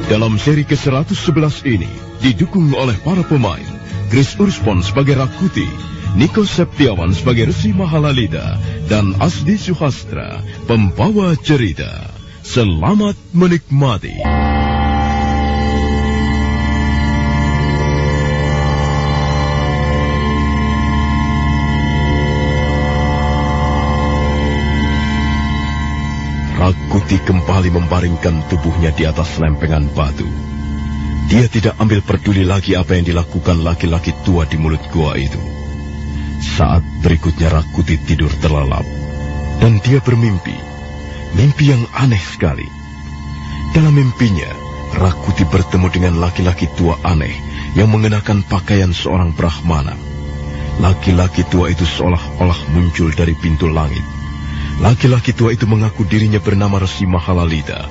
Dalam seri ke-111 ini, didukung oleh para pemain, Chris Urspon sebagai Rakuti, Niko Septiawan sebagai Resi Mahalalita, dan Asdi Suhastra, pembawa cerita. Selamat menikmati. Rakuti kembali membaringkan tubuhnya di atas lempengan batu. Dia tidak ambil peduli lagi apa yang dilakukan laki-laki tua di mulut gua itu. Saat berikutnya Rakuti tidur terlelap, dan dia bermimpi. Mimpi yang aneh sekali. Dalam mimpinya, Rakuti bertemu dengan laki-laki tua aneh yang mengenakan pakaian seorang Brahmana. Laki-laki tua itu seolah-olah muncul dari pintu langit. Laki-laki tua itu mengaku dirinya bernama Resi Mahalalita.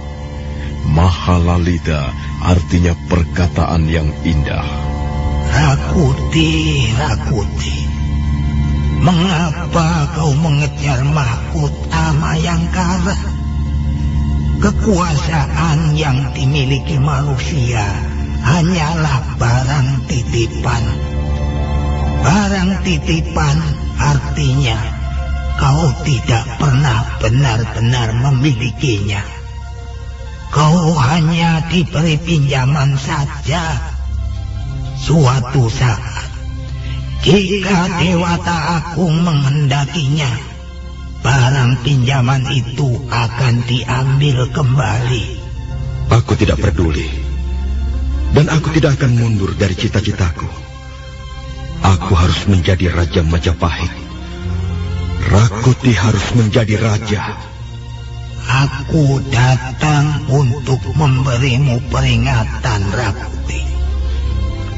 Mahalalita artinya perkataan yang indah. Rakuti, Rakuti, mengapa kau mengejar mahkota Mayangkara? Kekuasaan yang dimiliki manusia hanyalah barang titipan. Barang titipan artinya kau tidak pernah benar-benar memilikinya. Kau hanya diberi pinjaman saja. Suatu saat, jika Dewata Agung menghendakinya, barang pinjaman itu akan diambil kembali. Aku tidak peduli. Dan aku tidak akan mundur dari cita-citaku. Aku harus menjadi Raja Majapahit. Rakuti harus menjadi raja. Aku datang untuk memberimu peringatan, Rakuti.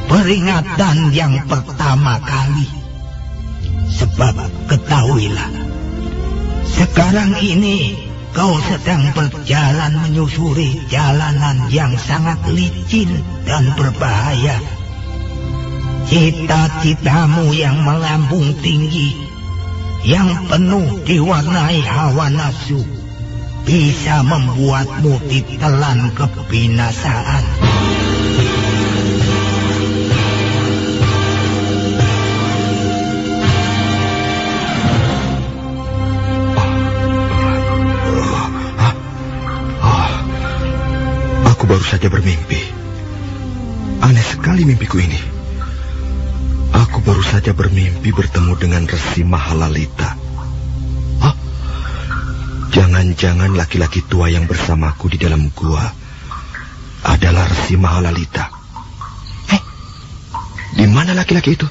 Peringatan yang pertama kali. Sebab ketahuilah, sekarang ini kau sedang berjalan menyusuri jalanan yang sangat licin dan berbahaya. Cita-citamu yang melambung tinggi, yang penuh diwarnai hawa nafsu, bisa membuatmu ditelan kebinasaan. Aku baru saja bermimpi. Aneh sekali mimpiku ini. Aku baru saja bermimpi bertemu dengan Resi Mahalalita. Jangan-jangan laki-laki tua yang bersamaku di dalam gua adalah Resi Mahalalita. Di mana laki-laki itu?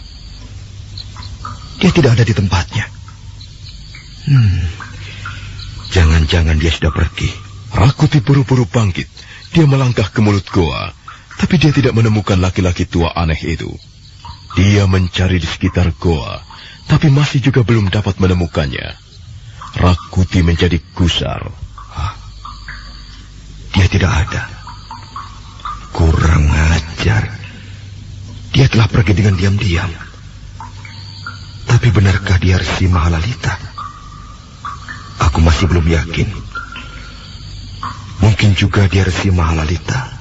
Dia tidak ada di tempatnya. Jangan-jangan dia sudah pergi. Rakuti buru-buru bangkit. Dia melangkah ke mulut goa, tapi dia tidak menemukan laki-laki tua aneh itu. Dia mencari di sekitar goa, tapi masih juga belum dapat menemukannya. Rakuti menjadi gusar. Dia tidak ada. Kurang ajar. Dia telah pergi dengan diam-diam. Tapi benarkah dia Resi Mahalalita? Aku masih belum yakin. Mungkin juga dia Resi Mahalalita.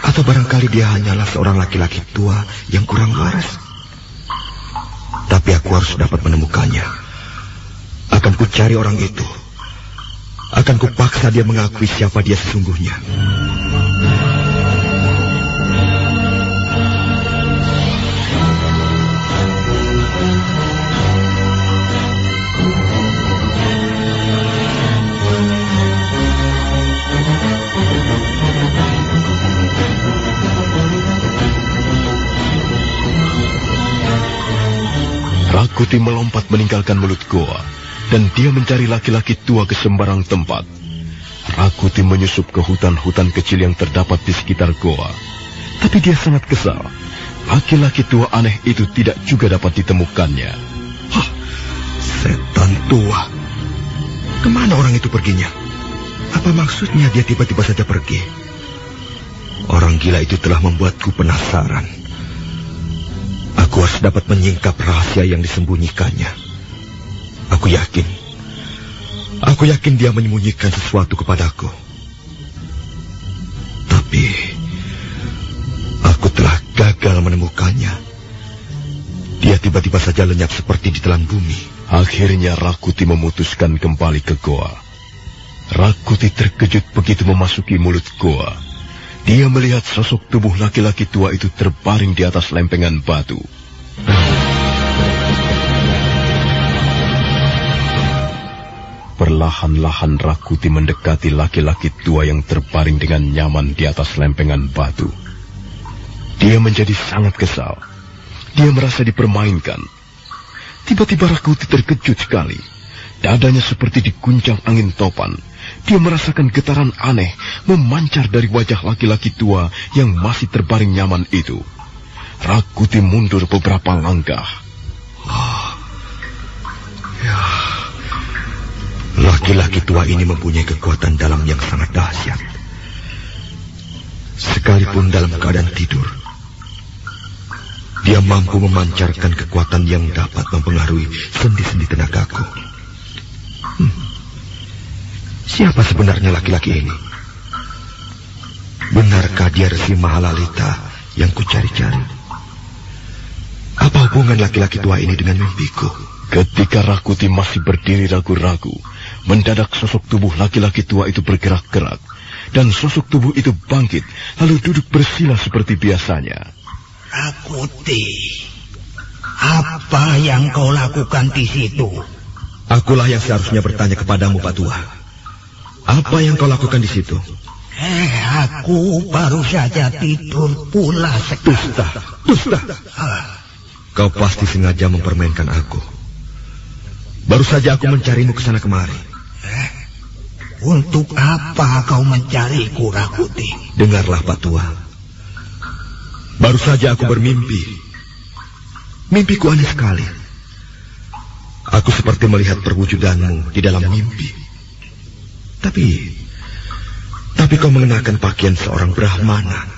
Atau barangkali dia hanyalah seorang laki-laki tua yang kurang waras. Tapi aku harus dapat menemukannya. Akan ku cari orang itu. Akan ku paksa dia mengakui siapa dia sesungguhnya. Rakuti melompat meninggalkan mulut goa, dan dia mencari laki-laki tua ke sembarang tempat. Rakuti menyusup ke hutan-hutan kecil yang terdapat di sekitar goa. Tapi dia sangat kesal. Laki-laki tua aneh itu tidak juga dapat ditemukannya. Setan tua. Kemana orang itu perginya? Apa maksudnya dia tiba-tiba saja pergi? Orang gila itu telah membuatku penasaran. Aku harus dapat menyingkap rahasia yang disembunyikannya. Aku yakin dia menyembunyikan sesuatu kepadaku. Tapi Aku telah gagal menemukannya. Dia tiba-tiba saja lenyap seperti ditelan bumi. Akhirnya Rakuti memutuskan kembali ke goa. Rakuti terkejut begitu memasuki mulut goa. Dia melihat sosok tubuh laki-laki tua itu terbaring di atas lempengan batu. Perlahan-lahan Rakuti mendekati laki-laki tua yang terbaring dengan nyaman di atas lempengan batu. Dia menjadi sangat kesal. Dia merasa dipermainkan. Tiba-tiba Rakuti terkejut sekali. Dadanya seperti diguncang angin topan. Dia merasakan getaran aneh memancar dari wajah laki-laki tua yang masih terbaring nyaman itu. Rakuti mundur beberapa langkah. Laki-laki tua ini mempunyai kekuatan dalam yang sangat dahsyat. Sekalipun dalam keadaan tidur, dia mampu memancarkan kekuatan yang dapat mempengaruhi sendi-sendi tenagaku. Siapa sebenarnya laki-laki ini? Benarkah dia Resi Mahalalita yang kucari-cari? Apa hubungan laki-laki tua ini dengan mimpiku? Ketika Rakuti masih berdiri ragu-ragu, mendadak sosok tubuh laki-laki tua itu bergerak-gerak, dan sosok tubuh itu bangkit, lalu duduk bersila seperti biasanya. Rakuti, apa yang kau lakukan di situ? Akulah yang seharusnya bertanya kepadamu, Pak Tua. Apa yang kau lakukan di situ? Aku baru saja tidur pula sekali. Dusta. Kau pasti sengaja mempermainkan aku. Baru saja aku mencarimu ke sana kemari. Untuk apa kau mencariku, Rakuti? Dengarlah, Pak Tua. Baru saja aku bermimpi. Mimpiku aneh sekali. Aku seperti melihat perwujudanmu di dalam mimpi. Tapi kau mengenakan pakaian seorang Brahmana.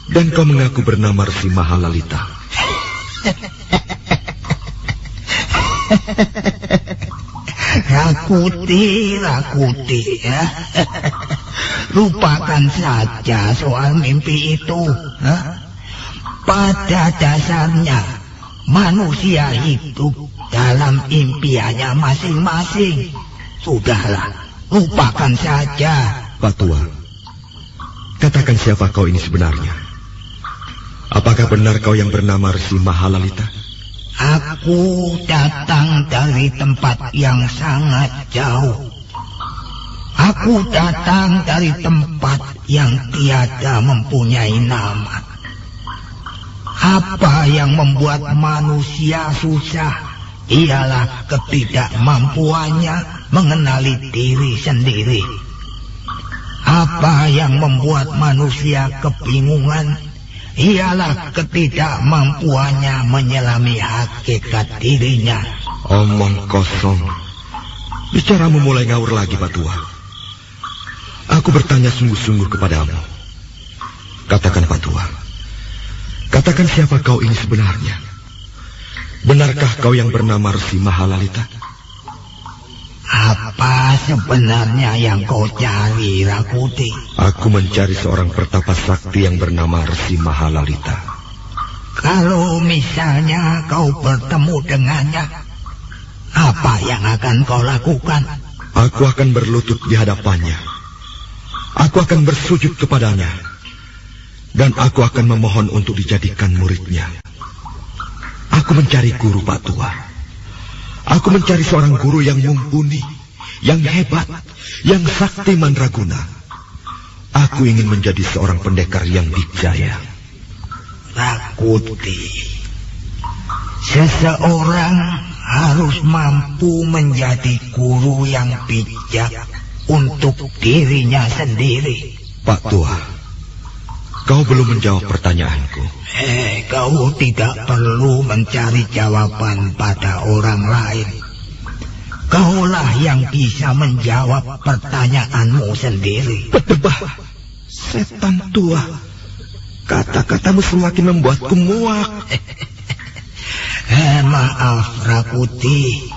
Dan kau mengaku bernama Resi Mahalalita. Rakuti ya. Lupakan saja soal mimpi itu. Pada dasarnya manusia hidup dalam impiannya masing-masing. Sudahlah, lupakan saja. Pak Tua, katakan siapa kau ini sebenarnya? Apakah benar kau yang bernama Resi Mahalalita? Aku datang dari tempat yang sangat jauh. Aku datang dari tempat yang tiada mempunyai nama. Apa yang membuat manusia susah ialah ketidakmampuannya mengenali diri sendiri. Apa yang membuat manusia kebingungan ialah ketidakmampuannya menyelami hakikat dirinya. Omong kosong. Bicaramu mulai ngawur lagi, Pak Tua. Aku bertanya sungguh-sungguh kepadamu. Katakan, Pak Tua. Katakan siapa kau ini sebenarnya? Benarkah kau yang bernama Resi Mahalalita? Apa sebenarnya yang kau cari, Rakuti? Aku mencari seorang pertapa sakti yang bernama Resi Mahalalita. Kalau misalnya kau bertemu dengannya, apa yang akan kau lakukan? Aku akan berlutut di hadapannya. Aku akan bersujud kepadanya. Dan aku akan memohon untuk dijadikan muridnya. Aku mencari guru, Pak Tua. Aku mencari seorang guru yang mumpuni, yang hebat, yang sakti mandraguna. Aku ingin menjadi seorang pendekar yang dijaya. Rakuti, seseorang harus mampu menjadi guru yang bijak untuk dirinya sendiri. Pak Tua, kau belum menjawab pertanyaanku. Kau tidak perlu mencari jawaban pada orang lain. Kaulah yang bisa menjawab pertanyaanmu sendiri. Berdebah, setan tua. Kata-katamu semakin membuatku muak. Maaf, Rakuti.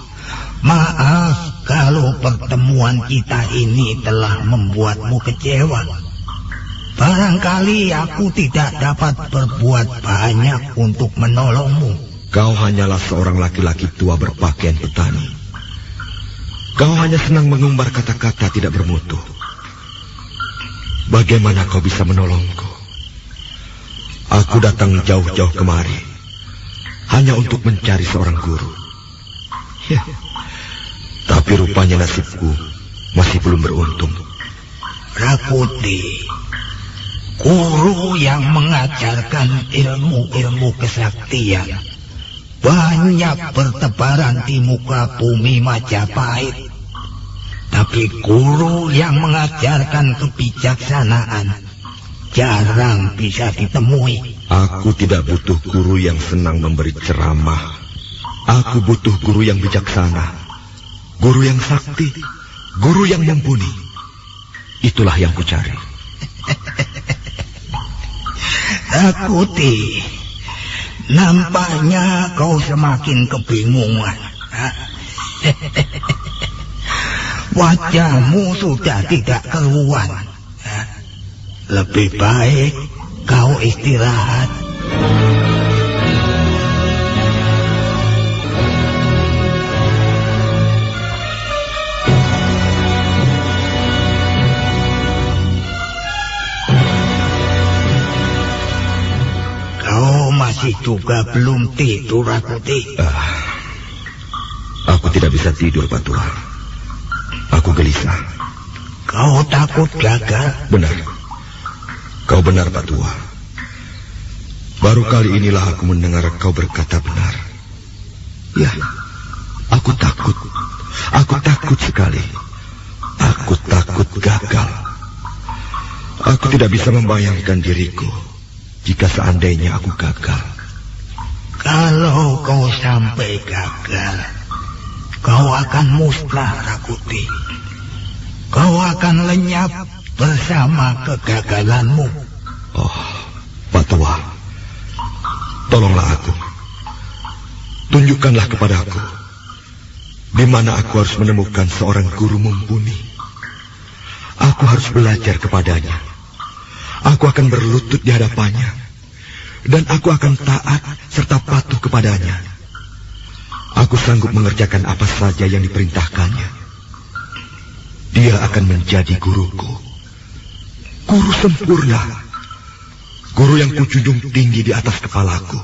Maaf kalau pertemuan kita ini telah membuatmu kecewa. Barangkali aku tidak dapat berbuat banyak untuk menolongmu. Kau hanyalah seorang laki-laki tua berpakaian petani. Kau hanya senang mengumbar kata-kata tidak bermutu. Bagaimana kau bisa menolongku? Aku datang jauh-jauh kemari hanya untuk mencari seorang guru. Tapi rupanya nasibku masih belum beruntung. Rakuti, guru yang mengajarkan ilmu-ilmu kesaktian banyak bertebaran di muka bumi Majapahit. Tapi guru yang mengajarkan kebijaksanaan jarang bisa ditemui. Aku tidak butuh guru yang senang memberi ceramah. Aku butuh guru yang bijaksana, guru yang sakti, guru yang mumpuni. Itulah yang kucari. Rakuti, nampaknya kau semakin kebingungan. Wajahmu sudah tidak keruan. Lebih baik kau istirahat. Masih juga belum tidur, Rakuti. Aku tidak bisa tidur, Pak Tua. Aku gelisah. Kau takut gagal? Benar. Kau benar, Pak Tua. Baru kali inilah aku mendengar kau berkata benar. Ya, aku takut. Aku takut sekali. Aku takut gagal. Aku tidak bisa membayangkan diriku jika seandainya aku gagal. Kalau kau sampai gagal, kau akan musnah, Rakuti. Kau akan lenyap bersama kegagalanmu. Oh, Pak Tua, tolonglah aku. Tunjukkanlah kepadaku di mana aku harus menemukan seorang guru mumpuni. Aku harus belajar kepadanya. Aku akan berlutut di hadapannya, dan aku akan taat serta patuh kepadanya. Aku sanggup mengerjakan apa saja yang diperintahkannya. Dia akan menjadi guruku. Guru sempurna. Guru yang kujunjung tinggi di atas kepalaku.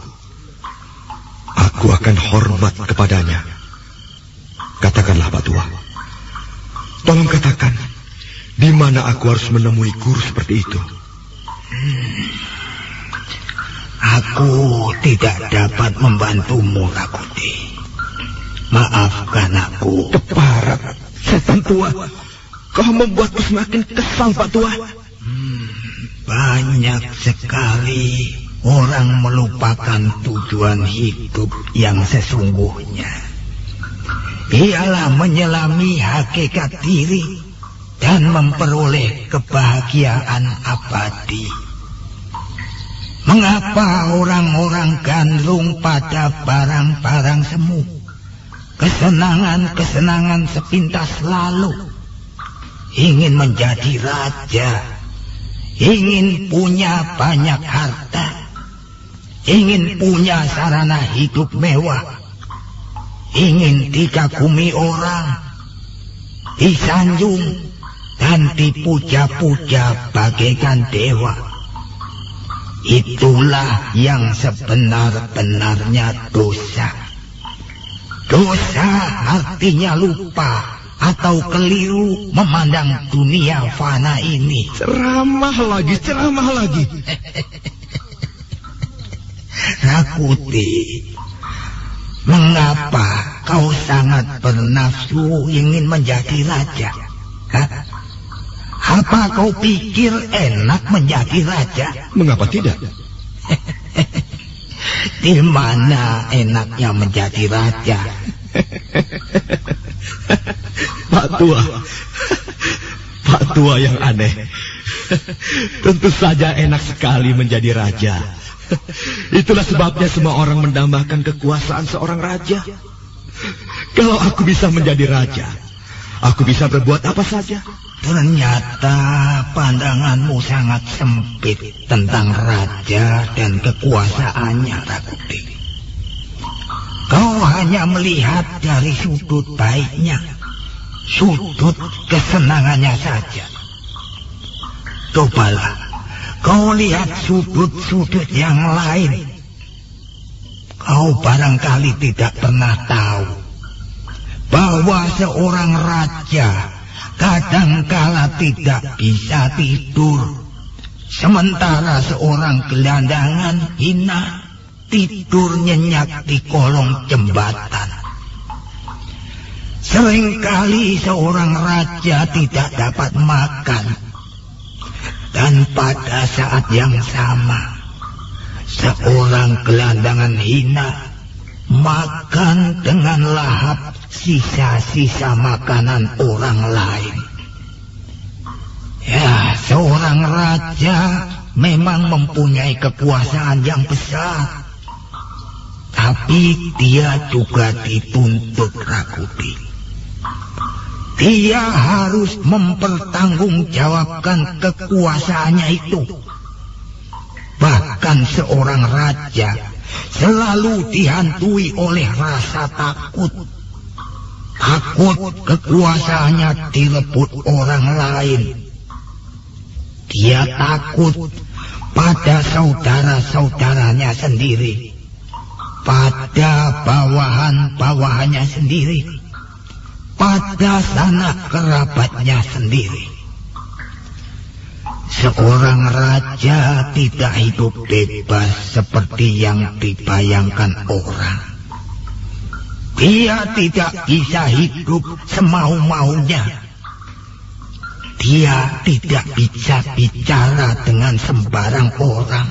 Aku akan hormat kepadanya. Katakanlah, Pak Tua. Tolong katakan, di mana aku harus menemui guru seperti itu? Aku tidak dapat membantumu, Rakuti. Maafkan aku. Keparat, setan tua. Kau membuatku semakin kesal, Pak Tua. Banyak sekali orang melupakan tujuan hidup yang sesungguhnya. Ialah menyelami hakikat diri dan memperoleh kebahagiaan abadi. Mengapa orang-orang gandrung pada barang-barang semu? Kesenangan-kesenangan sepintas lalu. Ingin menjadi raja. Ingin punya banyak harta. Ingin punya sarana hidup mewah. Ingin dikagumi orang. Disanjung dan dipuja-puja bagaikan dewa. Itulah yang sebenar-benarnya dosa. Dosa artinya lupa atau keliru memandang dunia fana ini. Ceramah lagi. Rakuti, mengapa kau sangat bernafsu ingin menjadi raja? Apa kau pikir enak menjadi raja? Mengapa tidak? Di mana enaknya menjadi raja? Pak Tua yang aneh. Tentu saja enak sekali menjadi raja. Itulah sebabnya semua orang mendambakan kekuasaan seorang raja. Kalau aku bisa menjadi raja, aku bisa berbuat apa saja. Ternyata pandanganmu sangat sempit tentang raja dan kekuasaannya, Rakuti. Kau hanya melihat dari sudut baiknya, sudut kesenangannya saja. Cobalah kau lihat sudut-sudut yang lain. Kau barangkali tidak pernah tahu bahwa seorang raja kadangkala tidak bisa tidur, sementara seorang gelandangan hina tidur nyenyak di kolong jembatan. Seringkali seorang raja tidak dapat makan, dan pada saat yang sama seorang gelandangan hina makan dengan lahap sisa-sisa makanan orang lain. Ya, seorang raja memang mempunyai kekuasaan yang besar, tapi dia juga dituntut, Rakuti. Dia harus mempertanggungjawabkan kekuasaannya itu. Bahkan seorang raja selalu dihantui oleh rasa takut. Takut kekuasaannya direbut orang lain. Dia takut pada saudara-saudaranya sendiri, pada bawahan-bawahannya sendiri, pada sanak kerabatnya sendiri. Seorang raja tidak hidup bebas seperti yang dibayangkan orang. Dia tidak bisa hidup semau-maunya. Dia tidak bisa bicara dengan sembarang orang.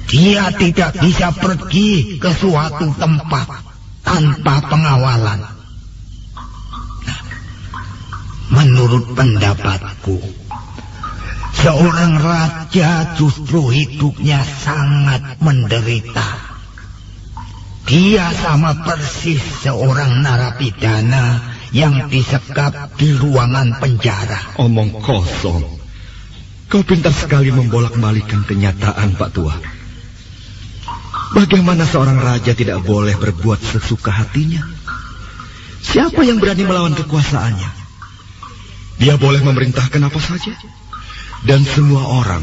Dia tidak bisa pergi ke suatu tempat tanpa pengawalan. Nah, menurut pendapatku, seorang raja justru hidupnya sangat menderita. Dia sama persis seorang narapidana yang disekap di ruangan penjara. Omong kosong. Kau pintar sekali membolak-balikan kenyataan, Pak Tua. Bagaimana seorang raja tidak boleh berbuat sesuka hatinya? Siapa yang berani melawan kekuasaannya? Dia boleh memerintahkan apa saja, dan semua orang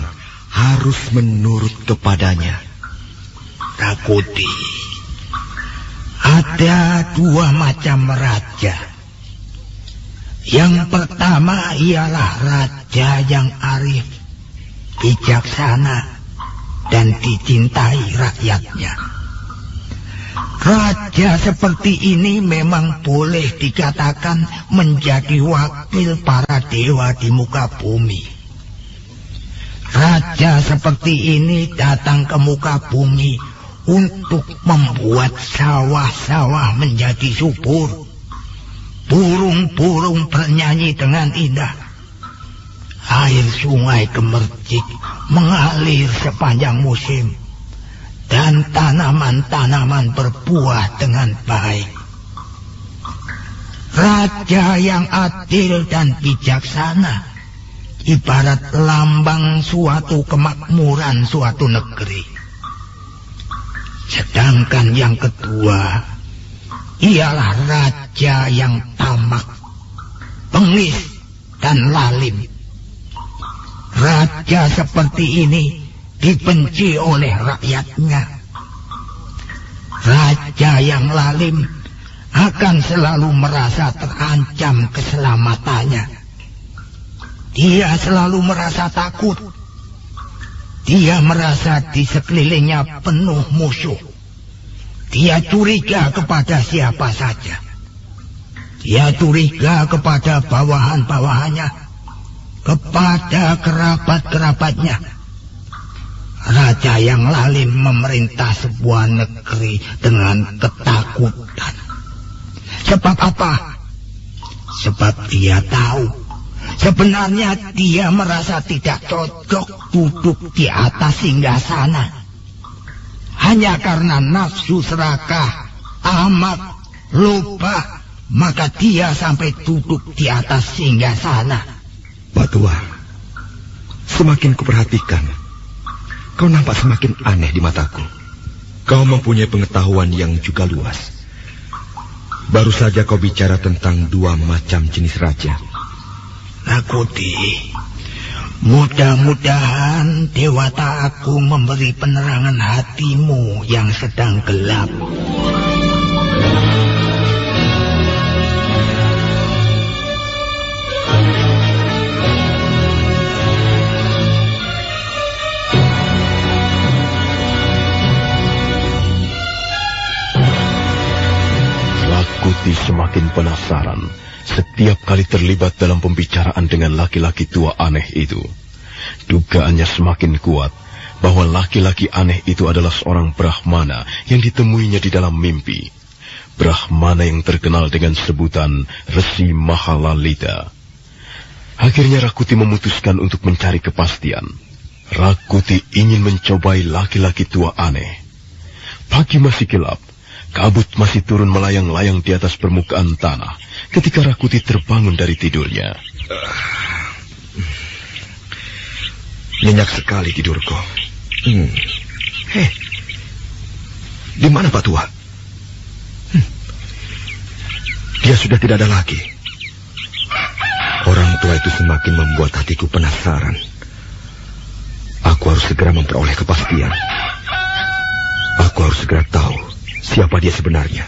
harus menurut kepadanya. Rakuti, ada dua macam raja. Yang pertama ialah raja yang arif, bijaksana, dan dicintai rakyatnya. Raja seperti ini memang boleh dikatakan menjadi wakil para dewa di muka bumi. Raja seperti ini datang ke muka bumi untuk membuat sawah-sawah menjadi subur. Burung-burung bernyanyi dengan indah. Air sungai gemercik mengalir sepanjang musim, dan tanaman-tanaman berbuah dengan baik. Raja yang adil dan bijaksana ibarat lambang suatu kemakmuran suatu negeri. Sedangkan yang kedua ialah raja yang tamak, bengis, dan lalim. Raja seperti ini dibenci oleh rakyatnya. Raja yang lalim akan selalu merasa terancam keselamatannya. Dia selalu merasa takut. Dia merasa di sekelilingnya penuh musuh. Dia curiga kepada siapa saja. Dia curiga kepada bawahan-bawahannya, kepada kerabat-kerabatnya. Raja yang lalim memerintah sebuah negeri dengan ketakutan. Sebab apa? Sebab dia tahu sebenarnya dia merasa tidak cocok duduk di atas singgasana. Hanya karena nafsu serakah, amak, lupa, maka dia sampai duduk di atas singgasana. Patua, semakin kuperhatikan, kau nampak semakin aneh di mataku. Kau mempunyai pengetahuan yang juga luas. Baru saja kau bicara tentang 2 macam jenis raja. Rakuti, mudah-mudahan Dewata Agung memberi penerangan hatimu yang sedang gelap. Rakuti semakin penasaran setiap kali terlibat dalam pembicaraan dengan laki-laki tua aneh itu. Dugaannya semakin kuat bahwa laki-laki aneh itu adalah seorang Brahmana yang ditemuinya di dalam mimpi. Brahmana yang terkenal dengan sebutan Resi Mahalalita. Akhirnya Rakuti memutuskan untuk mencari kepastian. Rakuti ingin mencobai laki-laki tua aneh. Pagi masih gelap. Kabut masih turun melayang-layang di atas permukaan tanah ketika Rakuti terbangun dari tidurnya. Nyenyak sekali tidurku. Di mana Patua? Dia sudah tidak ada lagi. Orang tua itu semakin membuat hatiku penasaran. Aku harus segera memperoleh kepastian. Aku harus segera tahu siapa dia sebenarnya.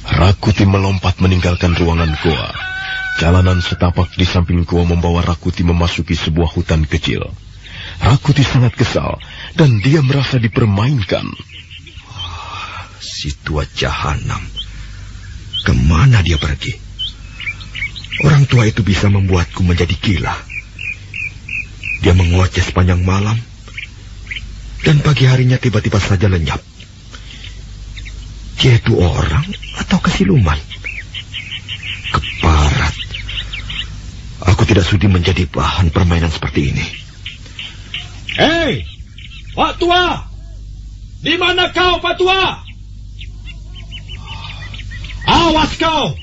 Rakuti melompat meninggalkan ruangan goa. Jalanan setapak di samping goa membawa Rakuti memasuki sebuah hutan kecil. Rakuti sangat kesal dan dia merasa dipermainkan. Si tua jahanam. Kemana dia pergi? Orang tua itu bisa membuatku menjadi gila. Dia mengoceh sepanjang malam dan pagi harinya tiba-tiba saja lenyap. Dia itu orang atau kesiluman? Keparat. Aku tidak sudi menjadi bahan permainan seperti ini. Hei, Pak Tua! Di mana kau, Pak Tua? Awas kau!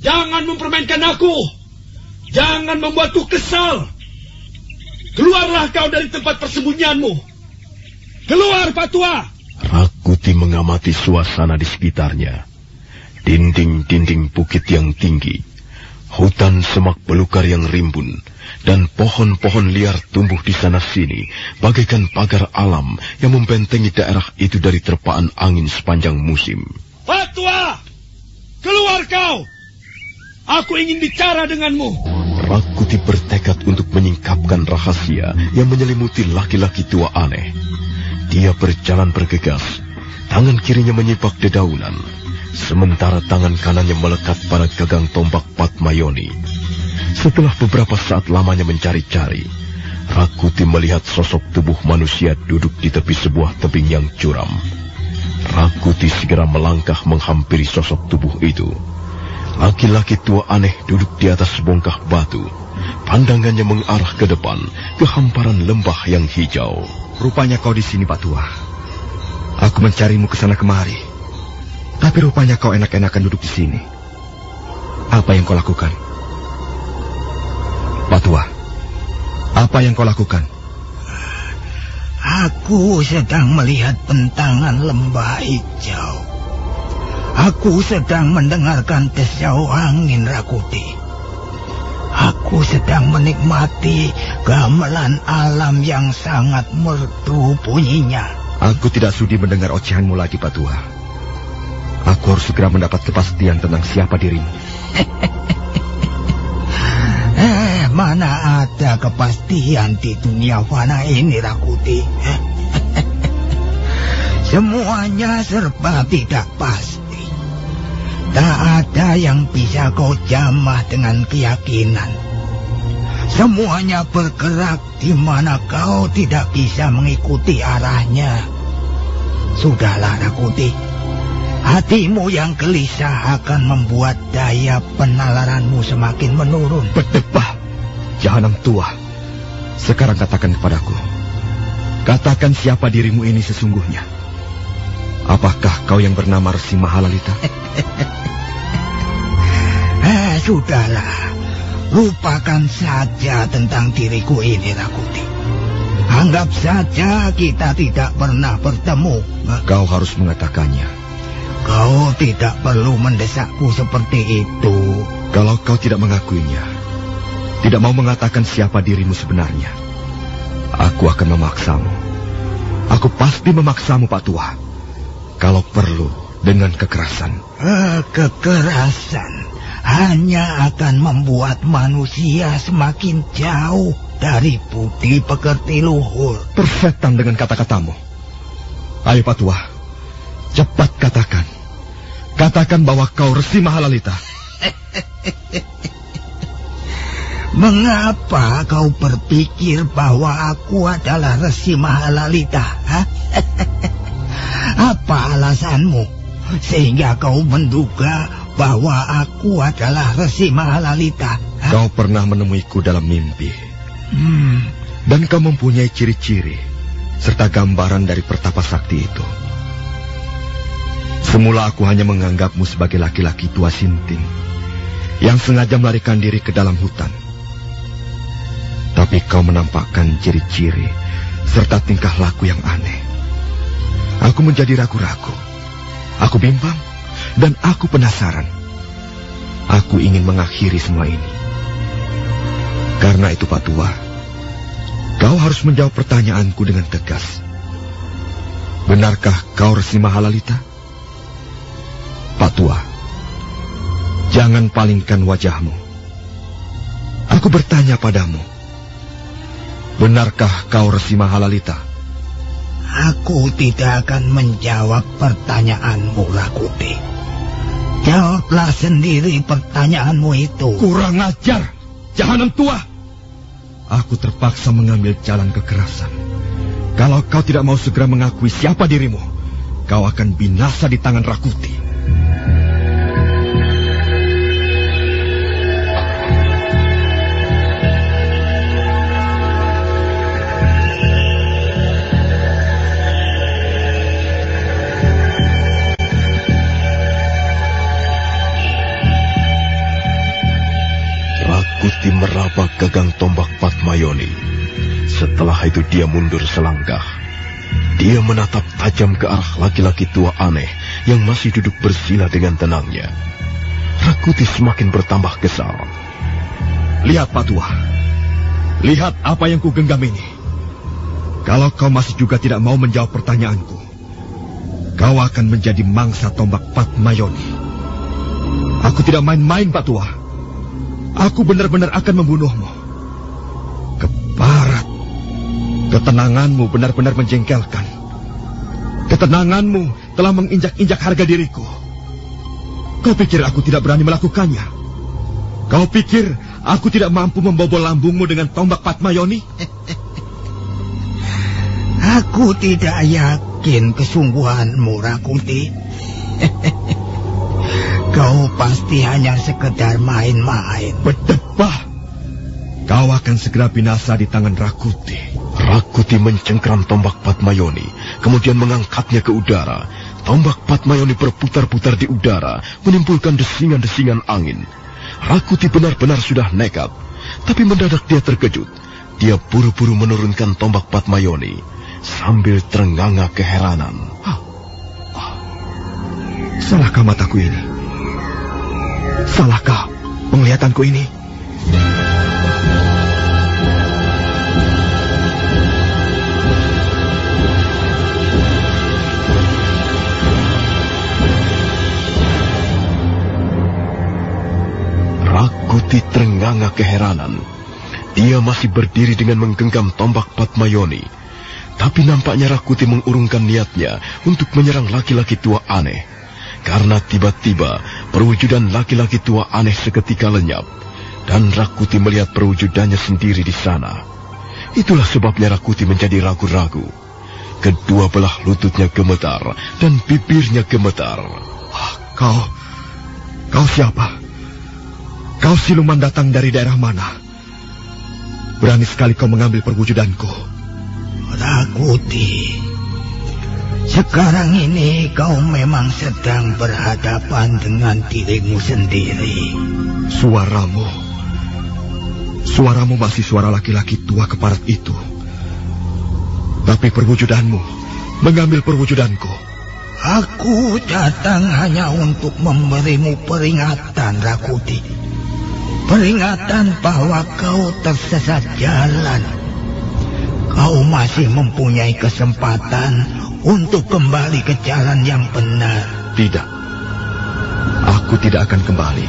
Jangan mempermainkan aku! Jangan membuatku kesal! Keluarlah kau dari tempat persembunyianmu! Keluar, Pak Tua! Rakuti mengamati suasana di sekitarnya. Dinding-dinding bukit yang tinggi, hutan semak belukar yang rimbun, dan pohon-pohon liar tumbuh di sana-sini, bagaikan pagar alam yang membentengi daerah itu dari terpaan angin sepanjang musim. Patua! Keluar kau! Aku ingin bicara denganmu. Rakuti bertekad untuk menyingkapkan rahasia yang menyelimuti laki-laki tua aneh. Dia berjalan bergegas, tangan kirinya menyipak dedaunan, sementara tangan kanannya melekat pada gagang tombak Padmayoni. Setelah beberapa saat lamanya mencari-cari, Rakuti melihat sosok tubuh manusia duduk di tepi sebuah tebing yang curam. Rakuti segera melangkah menghampiri sosok tubuh itu. Laki-laki tua aneh duduk di atas sebongkah batu. Pandangannya mengarah ke depan, ke hamparan lembah yang hijau. Rupanya kau di sini, Pak Tua. Aku mencarimu ke sana kemari. Tapi rupanya kau enak-enakan duduk di sini. Apa yang kau lakukan? Pak Tua, apa yang kau lakukan? Aku sedang melihat bentangan lembah hijau. Aku sedang mendengarkan desau angin, Rakuti. Aku sedang menikmati gamelan alam yang sangat merdu bunyinya. Aku tidak sudi mendengar ocehanmu lagi, Pak Tua. Aku harus segera mendapat kepastian tentang siapa dirimu. Mana ada kepastian di dunia fana ini, Rakuti. Semuanya serba tidak pasti. Tak ada yang bisa kau jamah dengan keyakinan. Semuanya bergerak di mana kau tidak bisa mengikuti arahnya. Sudahlah, Rakuti. Hatimu yang gelisah akan membuat daya penalaranmu semakin menurun. Berdebah, jahanam tua. Sekarang katakan kepadaku. Katakan siapa dirimu ini sesungguhnya. Apakah kau yang bernama Resi Mahalalita? Sudahlah. Lupakan saja tentang diriku ini, Rakuti. Anggap saja kita tidak pernah bertemu. Kau harus mengatakannya. Kau tidak perlu mendesakku seperti itu. Kalau kau tidak mengakuinya, tidak mau mengatakan siapa dirimu sebenarnya, aku akan memaksamu. Aku pasti memaksamu, Pak Tua. Kalau perlu, dengan kekerasan. Kekerasan hanya akan membuat manusia semakin jauh dari budi pekerti luhur. Persetan dengan kata-katamu. Ayo, Pak Tua, cepat katakan. Katakan bahwa kau Resi Mahalalita. Mengapa kau berpikir bahwa aku adalah Resi Mahalalita? Apa alasanmu sehingga kau menduga bahwa aku adalah Resi Mahalalita? Kau pernah menemuiku dalam mimpi. Dan kau mempunyai ciri-ciri serta gambaran dari pertapa sakti itu. Semula aku hanya menganggapmu sebagai laki-laki tua sinting yang sengaja melarikan diri ke dalam hutan. Tapi kau menampakkan ciri-ciri serta tingkah laku yang aneh. Aku menjadi ragu-ragu. Aku bimbang dan aku penasaran. Aku ingin mengakhiri semua ini. Karena itu, Pak Tua, kau harus menjawab pertanyaanku dengan tegas. Benarkah kau Resi Mahalalita? Pak Tua, jangan palingkan wajahmu. Aku bertanya padamu, benarkah kau Resi Mahalalita? Aku tidak akan menjawab pertanyaanmu, Rakuti. Jawablah sendiri pertanyaanmu itu. Kurang ajar, jahanam tua. Aku terpaksa mengambil jalan kekerasan. Kalau kau tidak mau segera mengakui siapa dirimu, kau akan binasa di tangan Rakuti. Rakuti meraba gagang tombak Patmayoni. Setelah itu dia mundur selangkah. Dia menatap tajam ke arah laki-laki tua aneh yang masih duduk bersila dengan tenangnya. Rakuti semakin bertambah kesal. Lihat, Pak Tua. Lihat apa yang ku genggam ini. Kalau kau masih juga tidak mau menjawab pertanyaanku, kau akan menjadi mangsa tombak Patmayoni. Aku tidak main-main, Pak Tua. Aku benar-benar akan membunuhmu. Keparat. Ketenanganmu benar-benar menjengkelkan. Ketenanganmu telah menginjak-injak harga diriku. Kau pikir aku tidak berani melakukannya? Kau pikir aku tidak mampu membobol lambungmu dengan tombak Patmayoni? Aku tidak yakin kesungguhanmu, Rakuti. Kau pasti hanya sekedar main-main. Berdebah. Kau akan segera binasa di tangan Rakuti. Rakuti mencengkram tombak Patmayoni, kemudian mengangkatnya ke udara. Tombak Patmayoni berputar-putar di udara, menimbulkan desingan-desingan angin. Rakuti benar-benar sudah nekat, tapi mendadak dia terkejut. Dia buru-buru menurunkan tombak Patmayoni, sambil terenganga keheranan. Salahkah mataku ini? Salahkah penglihatanku ini? Rakuti terenganga keheranan. Dia masih berdiri dengan menggenggam tombak Patmayoni. Tapi nampaknya Rakuti mengurungkan niatnya untuk menyerang laki-laki tua aneh. Karena tiba-tiba perwujudan laki-laki tua aneh seketika lenyap. Dan Rakuti melihat perwujudannya sendiri di sana. Itulah sebabnya Rakuti menjadi ragu-ragu. Kedua belah lututnya gemetar dan bibirnya gemetar. Kau siapa? Kau siluman datang dari daerah mana? Berani sekali kau mengambil perwujudanku. Rakuti, Sekarang ini kau memang sedang berhadapan dengan dirimu sendiri. Suaramu masih suara laki-laki tua keparat itu. Tapi perwujudanmu mengambil perwujudanku. Aku datang hanya untuk memberimu peringatan, Rakuti. Peringatan bahwa kau tersesat jalan. Kau masih mempunyai kesempatan untuk kembali ke jalan yang benar. Tidak. Aku tidak akan kembali.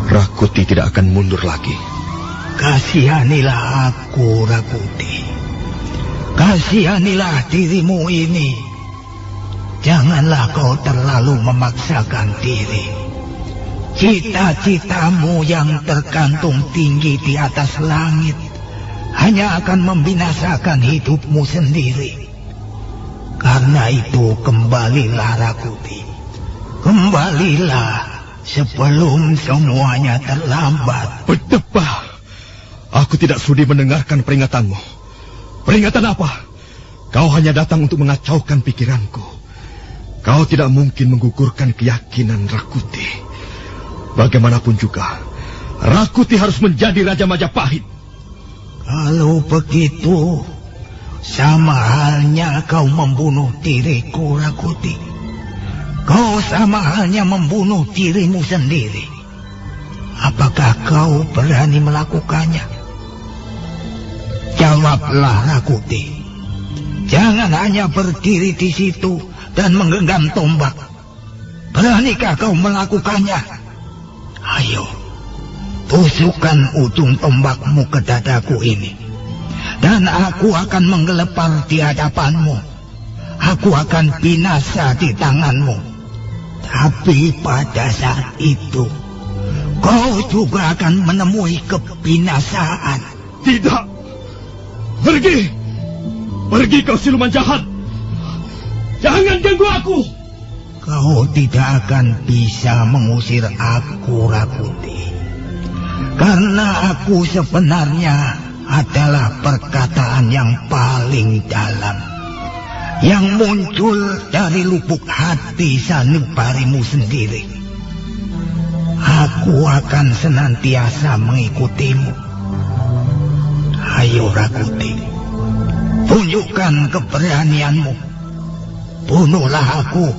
Rakuti tidak akan mundur lagi. Kasihanilah aku, Rakuti. Kasihanilah dirimu ini. Janganlah kau terlalu memaksakan diri. Cita-citamu yang tergantung tinggi di atas langit hanya akan membinasakan hidupmu sendiri. Karena itu kembalilah, Rakuti. Kembalilah sebelum semuanya terlambat. Berdebah. Aku tidak sudi mendengarkan peringatanmu. Peringatan apa? Kau hanya datang untuk mengacaukan pikiranku. Kau tidak mungkin menggugurkan keyakinan Rakuti. Bagaimanapun juga, Rakuti harus menjadi Raja Majapahit. Kalau begitu, sama halnya kau membunuh diriku, Rakuti. Kau sama halnya membunuh dirimu sendiri. Apakah kau berani melakukannya? Jawablah, Rakuti. Jangan hanya berdiri di situ dan menggenggam tombak. Beranikah kau melakukannya? Ayo, tusukkan ujung tombakmu ke dadaku ini. Dan aku akan menggelepar di hadapanmu. Aku akan binasa di tanganmu. Tapi pada saat itu, kau juga akan menemui kebinasaan. Tidak. Pergi. Pergi kau siluman jahat. Jangan ganggu aku. Kau tidak akan bisa mengusir aku, Rakuti. Karena aku sebenarnya adalah perkataan yang paling dalam, yang muncul dari lubuk hati sanubarimu sendiri. Aku akan senantiasa mengikutimu. Ayo, Rakuti, tunjukkan keberanianmu. Bunuhlah aku.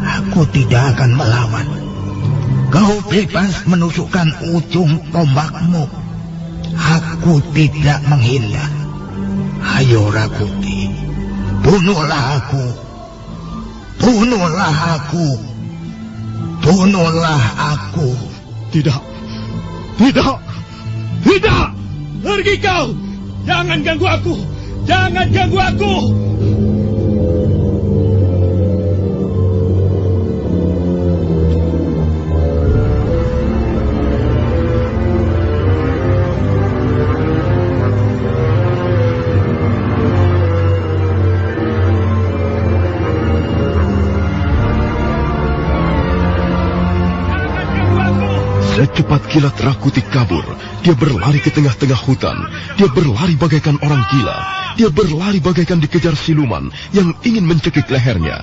Aku tidak akan melawan. Kau bebas menusukkan ujung tombakmu. Aku tidak menghindar. Ayo, Rakuti, bunuhlah aku. Bunuhlah aku. Bunuhlah aku. Tidak. Tidak. Tidak. Pergi kau. Jangan ganggu aku. Jangan ganggu aku. Secepat kilat Rakuti kabur. Dia berlari ke tengah-tengah hutan. Dia berlari bagaikan orang gila. Dia berlari bagaikan dikejar siluman yang ingin mencekik lehernya.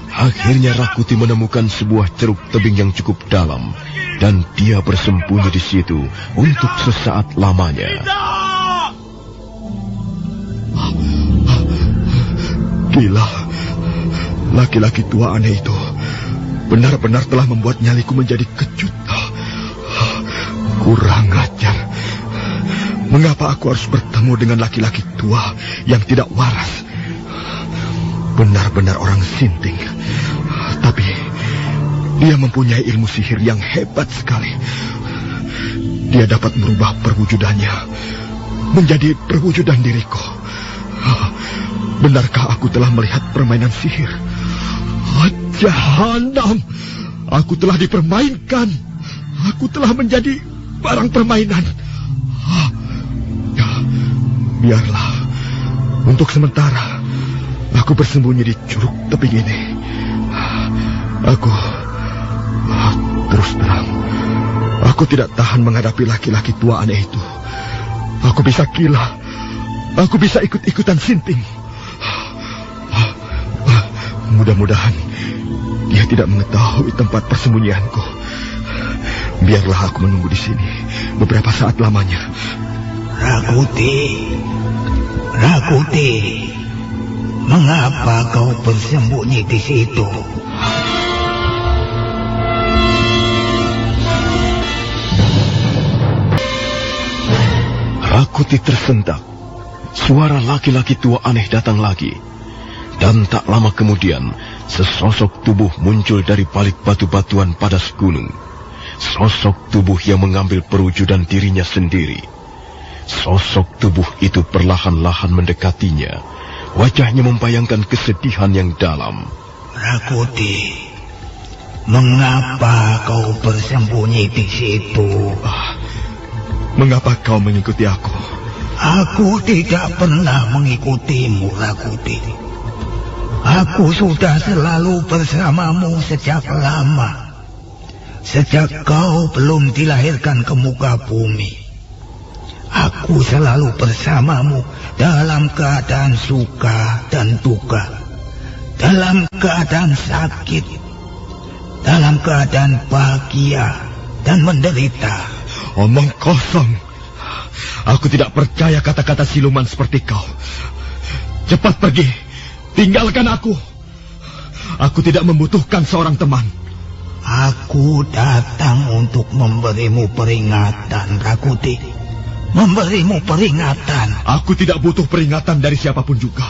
Akhirnya Rakuti menemukan sebuah ceruk tebing yang cukup dalam. Dan dia bersembunyi di situ untuk sesaat lamanya. Gila. Laki-laki tua aneh itu benar-benar telah membuat nyaliku menjadi kecut. Kurang ajar. Mengapa aku harus bertemu dengan laki-laki tua yang tidak waras? Benar-benar orang sinting. Tapi dia mempunyai ilmu sihir yang hebat sekali. Dia dapat merubah perwujudannya menjadi perwujudan diriku. Benarkah aku telah melihat permainan sihir? Jahanam! Aku telah dipermainkan. Aku telah menjadi barang permainan. Ya, biarlah. Untuk sementara, aku bersembunyi di curug tebing ini. Terus terang, aku tidak tahan menghadapi laki-laki tua aneh itu. Aku bisa gila. Aku bisa ikut-ikutan sinting. Mudah-mudahan dia tidak mengetahui tempat persembunyianku. Biarlah aku menunggu di sini beberapa saat lamanya. Rakuti, mengapa kau bersembunyi di situ? Rakuti tersentak. Suara laki-laki tua aneh datang lagi. Dan tak lama kemudian, sesosok tubuh muncul dari balik batu-batuan padas gunung. Sosok tubuh yang mengambil perwujudan dirinya sendiri. Sosok tubuh itu perlahan-lahan mendekatinya. Wajahnya membayangkan kesedihan yang dalam. Rakuti, mengapa kau bersembunyi di situ? Mengapa kau mengikuti aku? Aku tidak pernah mengikutimu, Rakuti. Aku sudah selalu bersamamu sejak lama. Sejak kau belum dilahirkan ke muka bumi. Aku selalu bersamamu dalam keadaan suka dan duka. Dalam keadaan sakit. Dalam keadaan bahagia dan menderita. Omong kosong. Aku tidak percaya kata-kata siluman seperti kau. Cepat pergi. Tinggalkan aku. Aku tidak membutuhkan seorang teman. Aku datang untuk memberimu peringatan, Rakuti. Memberimu peringatan. Aku tidak butuh peringatan dari siapapun juga.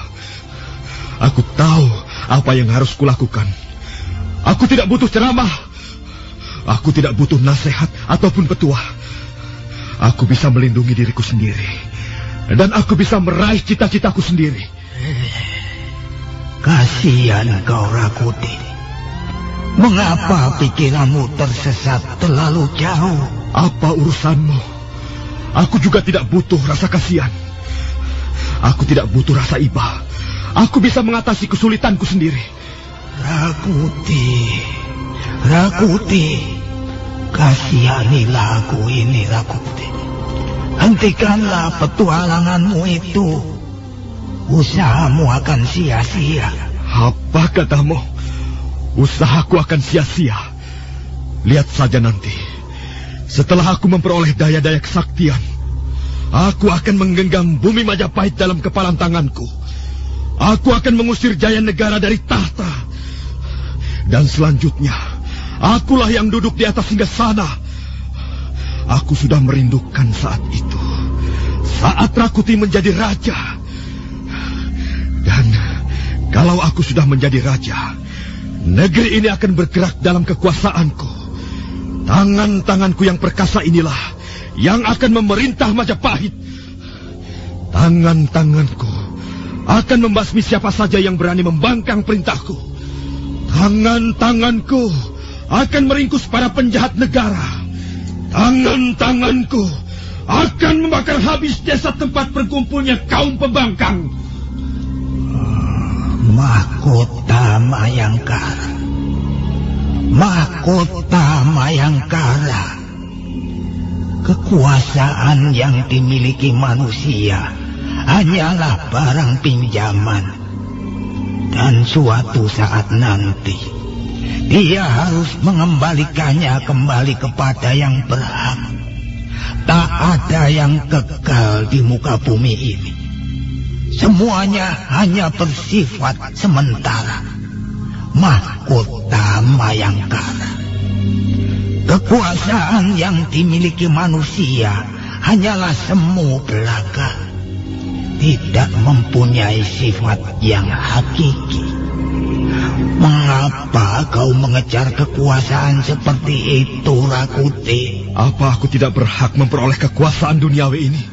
Aku tahu apa yang harus kulakukan. Aku tidak butuh ceramah. Aku tidak butuh nasihat ataupun petua. Aku bisa melindungi diriku sendiri. Dan aku bisa meraih cita-citaku sendiri. Kasihan kau, Rakuti. Mengapa pikiranmu tersesat terlalu jauh? Apa urusanmu? Aku juga tidak butuh rasa kasihan. Aku tidak butuh rasa iba. Aku bisa mengatasi kesulitanku sendiri. Rakuti, kasihanilah aku ini, Rakuti. Hentikanlah petualanganmu itu. Usahamu akan sia-sia. Apa katamu? Usahaku akan sia-sia. Lihat saja nanti. Setelah aku memperoleh daya-daya kesaktian, aku akan menggenggam bumi Majapahit dalam kepalan tanganku. Aku akan mengusir Jaya Negara dari tahta. Dan selanjutnya, akulah yang duduk di atas singgasana. Aku sudah merindukan saat itu. Saat Rakuti menjadi raja. Dan kalau aku sudah menjadi raja, negeri ini akan bergerak dalam kekuasaanku. Tangan-tanganku yang perkasa inilah yang akan memerintah Majapahit. Tangan-tanganku akan membasmi siapa saja yang berani membangkang perintahku. Tangan-tanganku akan meringkus para penjahat negara. Tangan-tanganku akan membakar habis desa tempat berkumpulnya kaum pembangkang. Mahkota Mayangkara. Mahkota Mayangkara. Kekuasaan yang dimiliki manusia hanyalah barang pinjaman. Dan suatu saat nanti dia harus mengembalikannya kembali kepada yang berhak. Tak ada yang kekal di muka bumi ini. Semuanya hanya bersifat sementara. Mahkota Mayangkara. Kekuasaan yang dimiliki manusia hanyalah semu belaka. Tidak mempunyai sifat yang hakiki. Mengapa kau mengejar kekuasaan seperti itu, Rakuti? Apa aku tidak berhak memperoleh kekuasaan duniawi ini?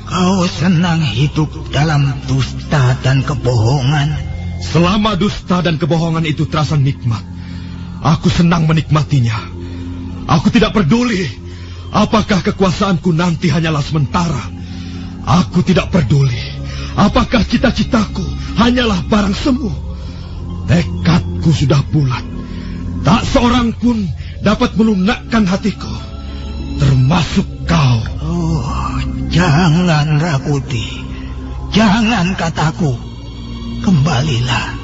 Kau senang hidup dalam dusta dan kebohongan. Selama dusta dan kebohongan itu terasa nikmat, aku senang menikmatinya. Aku tidak peduli apakah kekuasaanku nanti hanyalah sementara. Aku tidak peduli apakah cita-citaku hanyalah barang semu. Tekadku sudah bulat. Tak seorang pun dapat melunakkan hatiku, termasuk kau. Oh, jangan, Rakuti. Jangan, kataku. Kembalilah.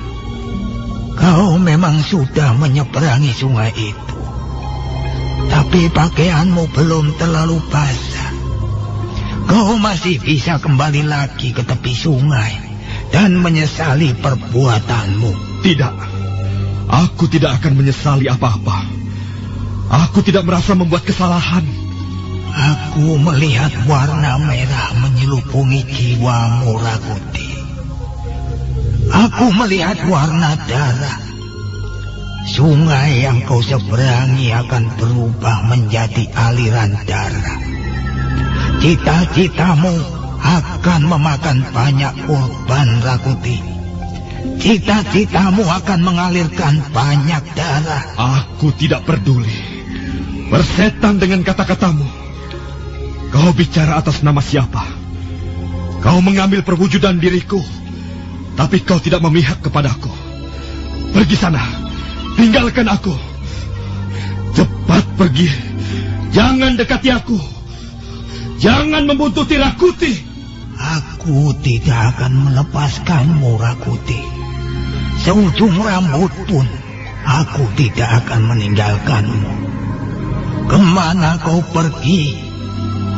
Kau memang sudah menyeberangi sungai itu. Tapi pakaianmu belum terlalu basah. Kau masih bisa kembali lagi ke tepi sungai dan menyesali perbuatanmu. Tidak. Aku tidak akan menyesali apa-apa. Aku tidak merasa membuat kesalahan. Aku melihat warna merah menyelubungi jiwamu, Rakuti. Aku melihat warna darah. Sungai yang kau seberangi akan berubah menjadi aliran darah. Cita-citamu akan memakan banyak korban, Rakuti. Cita-citamu akan mengalirkan banyak darah. Aku tidak peduli. Bersetan dengan kata-katamu. Kau bicara atas nama siapa? Kau mengambil perwujudan diriku, tapi kau tidak memihak kepadaku. Pergi sana, tinggalkan aku. Cepat pergi. Jangan dekati aku. Jangan membuntuti Rakuti. Aku tidak akan melepaskanmu, Rakuti. Seujung rambut pun aku tidak akan meninggalkanmu. Kemana kau pergi,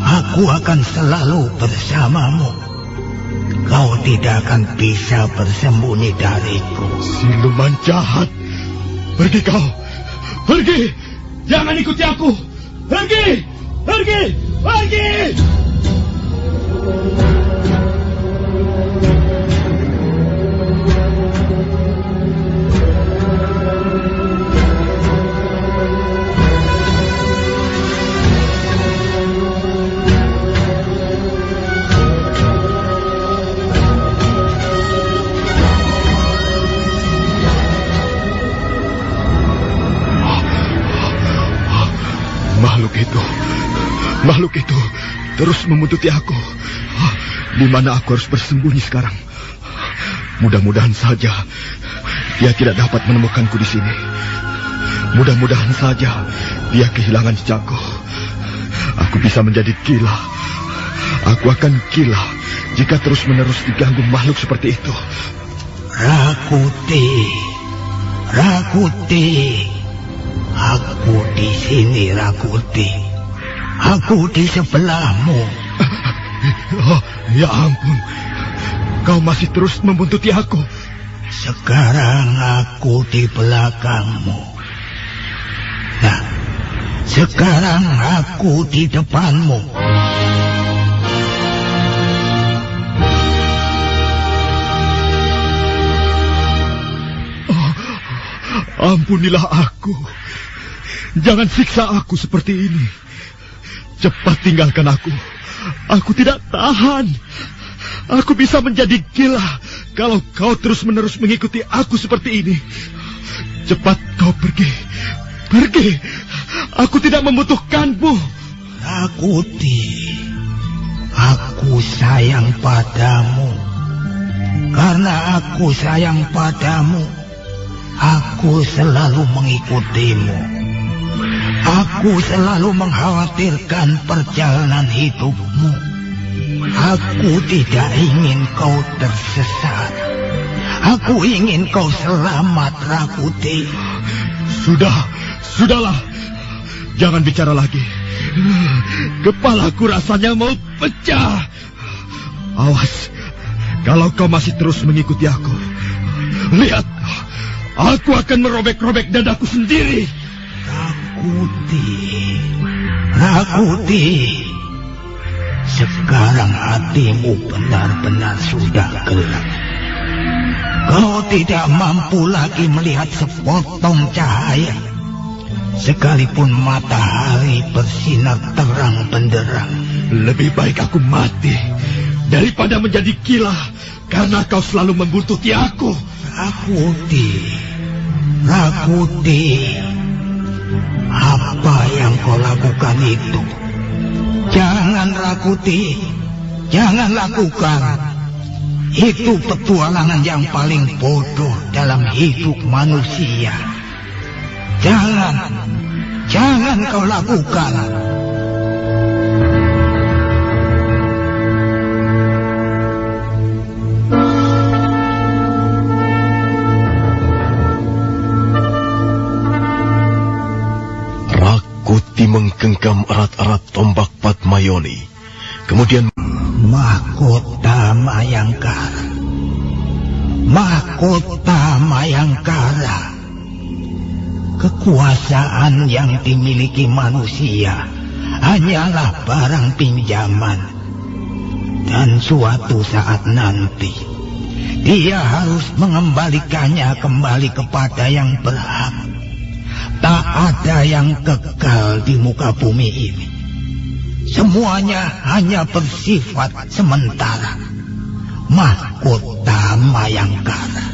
aku akan selalu bersamamu. Kau tidak akan bisa bersembunyi dariku. Siluman jahat. Pergi kau. Pergi. Jangan ikuti aku. Pergi. Pergi. Pergi. Makhluk itu terus membuntuti aku. Di mana aku harus bersembunyi sekarang? Mudah-mudahan saja dia tidak dapat menemukanku di sini. Mudah-mudahan saja dia kehilangan jejakku. Aku bisa menjadi gila. Aku akan gila jika terus-menerus diganggu makhluk seperti itu. Rakuti, Rakuti, aku di sini, Rakuti. Aku di sebelahmu. Oh, ya ampun. Kau masih terus membuntuti aku. Sekarang aku di belakangmu. Nah, sekarang aku di depanmu. Oh, ampunilah aku. Jangan siksa aku seperti ini. Cepat tinggalkan aku. Aku tidak tahan. Aku bisa menjadi gila kalau kau terus-menerus mengikuti aku seperti ini. Cepat kau pergi. Pergi. Aku tidak membutuhkanmu. Rakuti, aku sayang padamu. Karena aku sayang padamu, aku selalu mengikutimu. Aku selalu mengkhawatirkan perjalanan hidupmu. Aku tidak ingin kau tersesat. Aku ingin kau selamat, Rakuti. Sudahlah. Jangan bicara lagi. Kepalaku rasanya mau pecah. Awas, kalau kau masih terus mengikuti aku. Lihat, aku akan merobek-robek dadaku sendiri. Rakuti, sekarang hatimu benar-benar sudah gelap. Kau tidak mampu lagi melihat sepotong cahaya, sekalipun matahari bersinar terang benderang. Lebih baik aku mati daripada menjadi gila karena kau selalu membuntuti aku. Rakuti, apa yang kau lakukan itu? Jangan, Rakuti. Jangan lakukan. Itu petualangan yang paling bodoh dalam hidup manusia. Jangan kau lakukan. menggenggam erat-erat tombak Padmayoni. Kemudian, mahkota Mayangkara. Mahkota Mayangkara. Kekuasaan yang dimiliki manusia hanyalah barang pinjaman. Dan suatu saat nanti, dia harus mengembalikannya kembali kepada yang berhak. Tak ada yang kekal di muka bumi ini. Semuanya hanya bersifat sementara. Mahkota Mayangkara.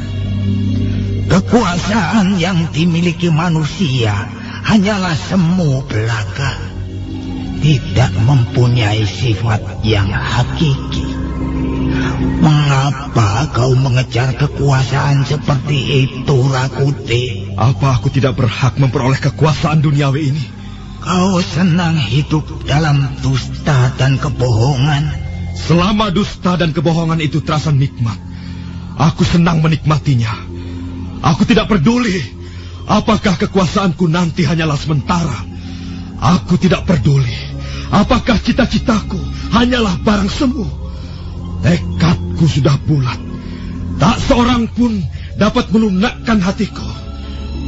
Kekuasaan yang dimiliki manusia hanyalah semu belaka. Tidak mempunyai sifat yang hakiki. Mengapa kau mengejar kekuasaan seperti itu, Rakuti? Apa aku tidak berhak memperoleh kekuasaan duniawi ini? Kau senang hidup dalam dusta dan kebohongan. Selama dusta dan kebohongan itu terasa nikmat, aku senang menikmatinya. Aku tidak peduli apakah kekuasaanku nanti hanyalah sementara. Aku tidak peduli apakah cita-citaku hanyalah barang semu. Tekadku sudah bulat. Tak seorang pun dapat melunakkan hatiku,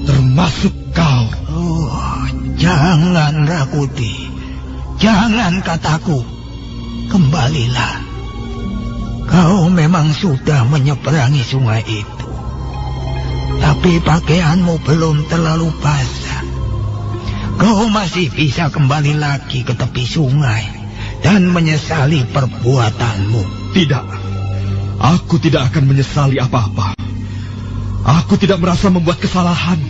termasuk kau. Oh, jangan, Rakuti. Jangan, kataku. Kembalilah. Kau memang sudah menyeberangi sungai itu. Tapi pakaianmu belum terlalu basah. Kau masih bisa kembali lagi ke tepi sungai dan menyesali perbuatanmu. Tidak. Aku tidak akan menyesali apa-apa. Aku tidak merasa membuat kesalahan.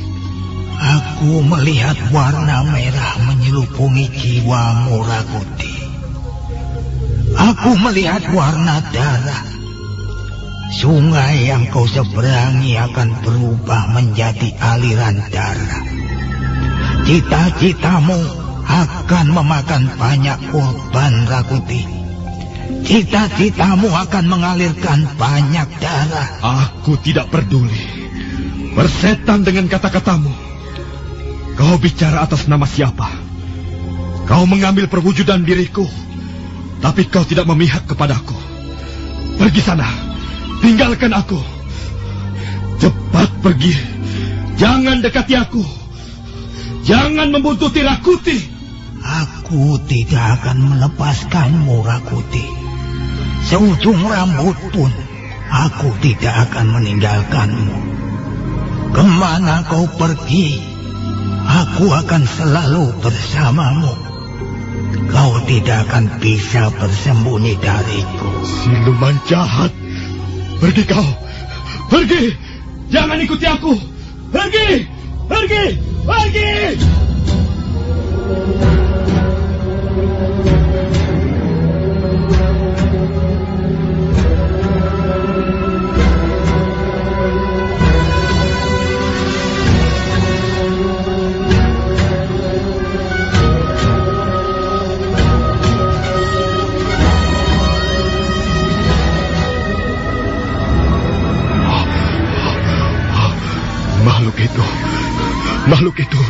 Aku melihat warna merah menyelubungi jiwamu, Rakuti. Aku melihat warna darah. Sungai yang kau seberangi akan berubah menjadi aliran darah. Cita-citamu akan memakan banyak korban, Rakuti. Cita-citamu akan mengalirkan banyak darah. Aku tidak peduli. Bersetan dengan kata-katamu. Kau bicara atas nama siapa? Kau mengambil perwujudan diriku, tapi kau tidak memihak kepadaku. Pergi sana. Tinggalkan aku. Cepat pergi. Jangan dekati aku. Jangan membuntuti Rakuti. Aku tidak akan melepaskanmu, Rakuti. Seujung rambut pun aku tidak akan meninggalkanmu. Kemana kau pergi, aku akan selalu bersamamu. Kau tidak akan bisa bersembunyi dariku. Siluman jahat. Pergi kau. Pergi. Jangan ikuti aku. Pergi. Pergi. Pergi. Makhluk itu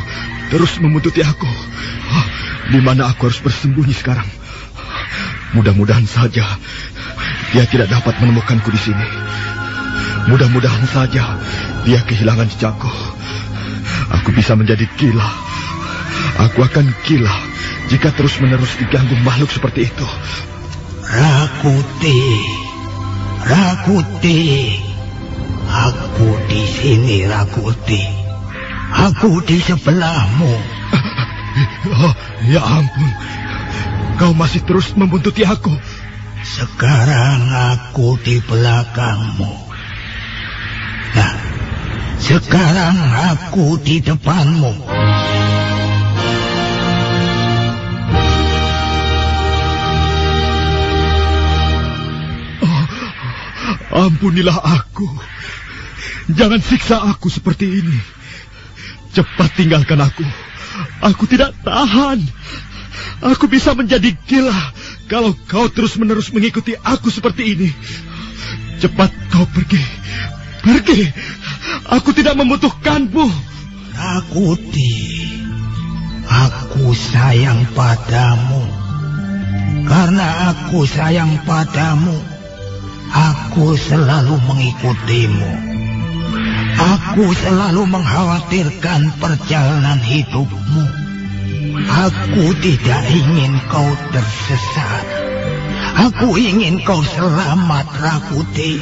terus membuntuti aku. Di mana aku harus bersembunyi sekarang? Mudah-mudahan saja dia tidak dapat menemukanku di sini. Mudah-mudahan saja dia kehilangan jejakku. Aku bisa menjadi gila. Aku akan gila jika terus-menerus diganggu makhluk seperti itu. Rakuti, Rakuti, aku di sini, Rakuti. Aku di sebelahmu. Oh, ya ampun. Kau masih terus membuntuti aku. Sekarang aku di belakangmu. Nah, sekarang aku di depanmu. Oh, ampunilah aku. Jangan siksa aku seperti ini. Cepat tinggalkan aku. Aku tidak tahan. Aku bisa menjadi gila kalau kau terus-menerus mengikuti aku seperti ini. Cepat kau pergi. Pergi. Aku tidak membutuhkanmu. Rakuti, aku Aku sayang padamu. Karena aku sayang padamu, aku selalu mengikutimu. Aku selalu mengkhawatirkan perjalanan hidupmu. Aku tidak ingin kau tersesat. Aku ingin kau selamat, Rakuti.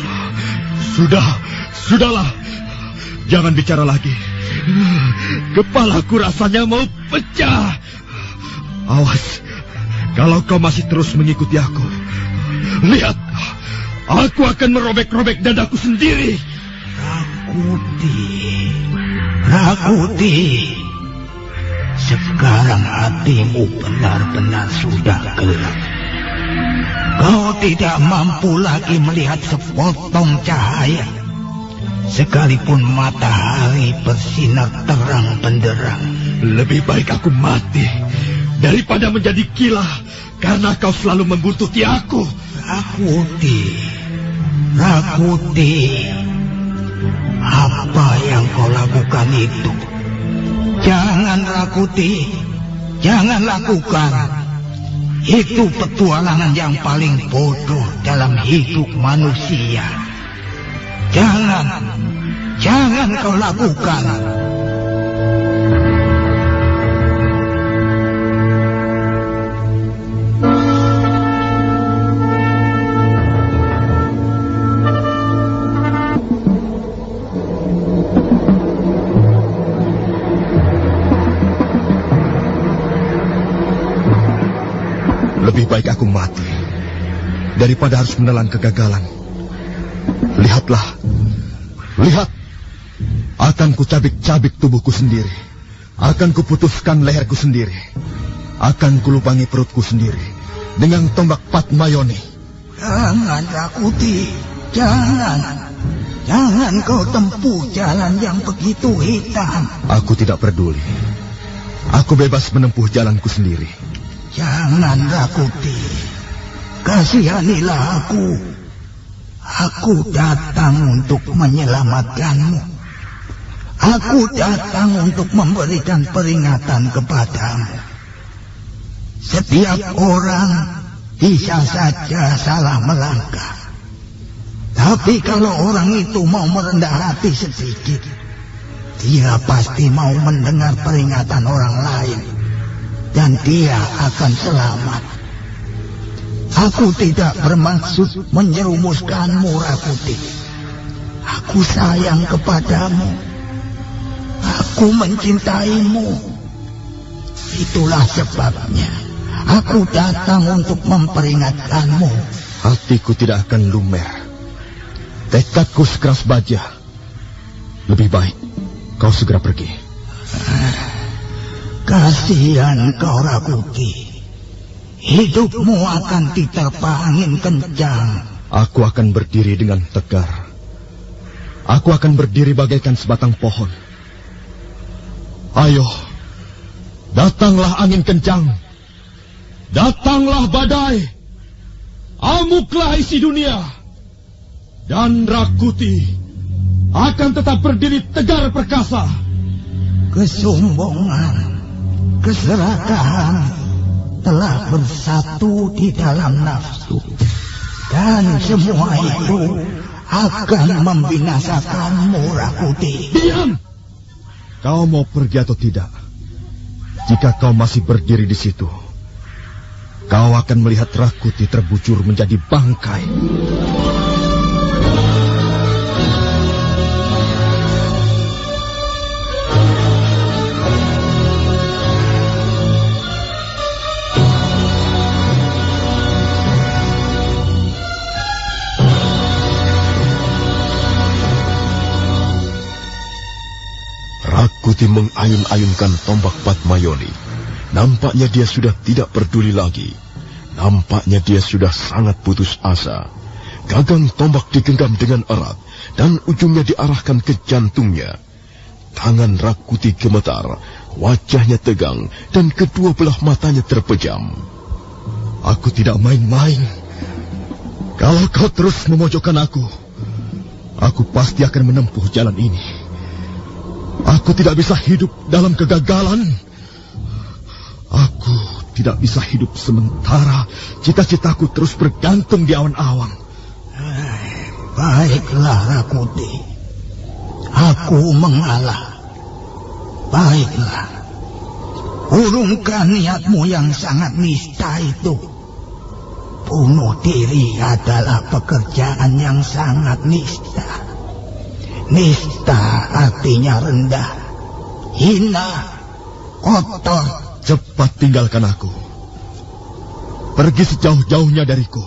Sudahlah. Jangan bicara lagi. Kepalaku rasanya mau pecah. Awas, kalau kau masih terus mengikuti aku. Lihat, aku akan merobek-robek dadaku sendiri. Rakuti. Sekarang hatimu benar-benar sudah gelap. Kau tidak mampu lagi melihat sepotong cahaya. Sekalipun matahari bersinar terang benderang. Lebih baik aku mati daripada menjadi gila karena kau selalu membuntuti aku. Rakuti, apa yang kau lakukan itu? Jangan, Rakuti, jangan lakukan. Itu petualangan yang paling bodoh dalam hidup manusia. Jangan kau lakukan. Lebih baik aku mati daripada harus menelan kegagalan. Lihat, akan kucabik-cabik tubuhku sendiri, akan kuputuskan leherku sendiri, akan kulubangi perutku sendiri dengan tombak Patmayoni. Jangan, Rakuti, jangan kau tempuh jalan yang begitu hitam. Aku tidak peduli, aku bebas menempuh jalanku sendiri. Jangan, Rakuti, kasihanilah aku. Aku datang untuk menyelamatkanmu. Aku datang untuk memberikan peringatan kepadamu. Setiap orang bisa saja salah melangkah. Tapi kalau orang itu mau merendah hati sedikit, dia pasti mau mendengar peringatan orang lain. Dan dia akan selamat. Aku tidak bermaksud menyerumuskanmu, Rakuti. Aku sayang kepadamu. Aku mencintaimu. Itulah sebabnya aku datang untuk memperingatkanmu. Hatiku tidak akan lumer. Tekadku sekeras baja. Lebih baik kau segera pergi. Kasihan kau, Rakuti. Hidupmu akan diterpa angin kencang. Aku akan berdiri dengan tegar. Aku akan berdiri bagaikan sebatang pohon. Ayo, datanglah angin kencang. Datanglah badai. Amuklah isi dunia. Dan Rakuti akan tetap berdiri tegar perkasa. Kesombongan, keserakahan telah bersatu di dalam nafsu. Dan semua itu akan membinasakanmu, Rakuti. Diam! Kau mau pergi atau tidak? Jika kau masih berdiri di situ, kau akan melihat Rakuti terbujur menjadi bangkai. Rakuti mengayun-ayunkan tombak Patmayoni. Nampaknya dia sudah tidak peduli lagi. Nampaknya dia sudah sangat putus asa. Gagang tombak digenggam dengan erat dan ujungnya diarahkan ke jantungnya. Tangan Rakuti gemetar, wajahnya tegang dan kedua belah matanya terpejam. Aku tidak main-main. Kalau kau terus memojokkan aku pasti akan menempuh jalan ini. Aku tidak bisa hidup dalam kegagalan. Aku tidak bisa hidup sementara cita-citaku terus bergantung di awan-awan. Baiklah, Rakuti. Aku mengalah. Baiklah. Urungkan niatmu yang sangat nista itu. Bunuh diri adalah pekerjaan yang sangat nista. Nista artinya rendah, hina, kotor. Cepat tinggalkan aku. Pergi sejauh-jauhnya dariku.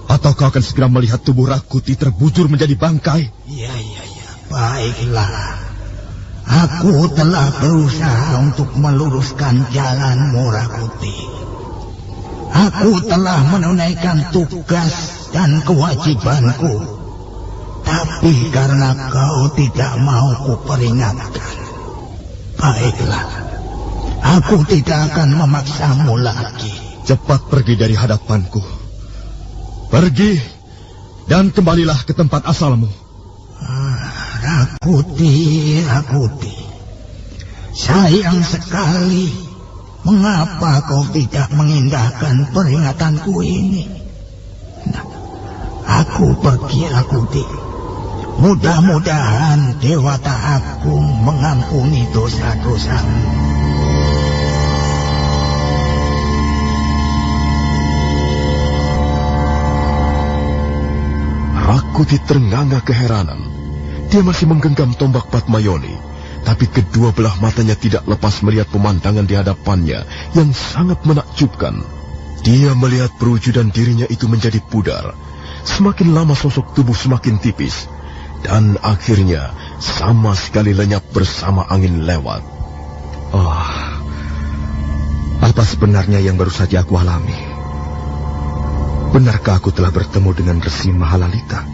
Atau kau akan segera melihat tubuh Rakuti terbujur menjadi bangkai. Ya. Baiklah. Aku telah berusaha untuk meluruskan jalanmu, Rakuti. Aku telah menunaikan tugas dan kewajibanku. Tapi karena kau tidak mau kuperingatkan. Baiklah. Aku tidak akan memaksamu lagi. Cepat pergi dari hadapanku. Pergi dan kembalilah ke tempat asalmu. Rakuti. Sayang sekali. Mengapa kau tidak mengindahkan peringatanku ini? Nah, aku pergi, Rakuti. Mudah-mudahan Dewata Agung mengampuni dosa-dosamu. Rakuti ternganga keheranan. Dia masih menggenggam tombak Padmayoni, tapi kedua belah matanya tidak lepas melihat pemandangan di hadapannya yang sangat menakjubkan. Dia melihat perwujudan dirinya itu menjadi pudar. Semakin lama sosok tubuh semakin tipis, dan akhirnya sama sekali lenyap bersama angin lewat. Oh, apa sebenarnya yang baru saja aku alami? Benarkah aku telah bertemu dengan Resi Mahalalita?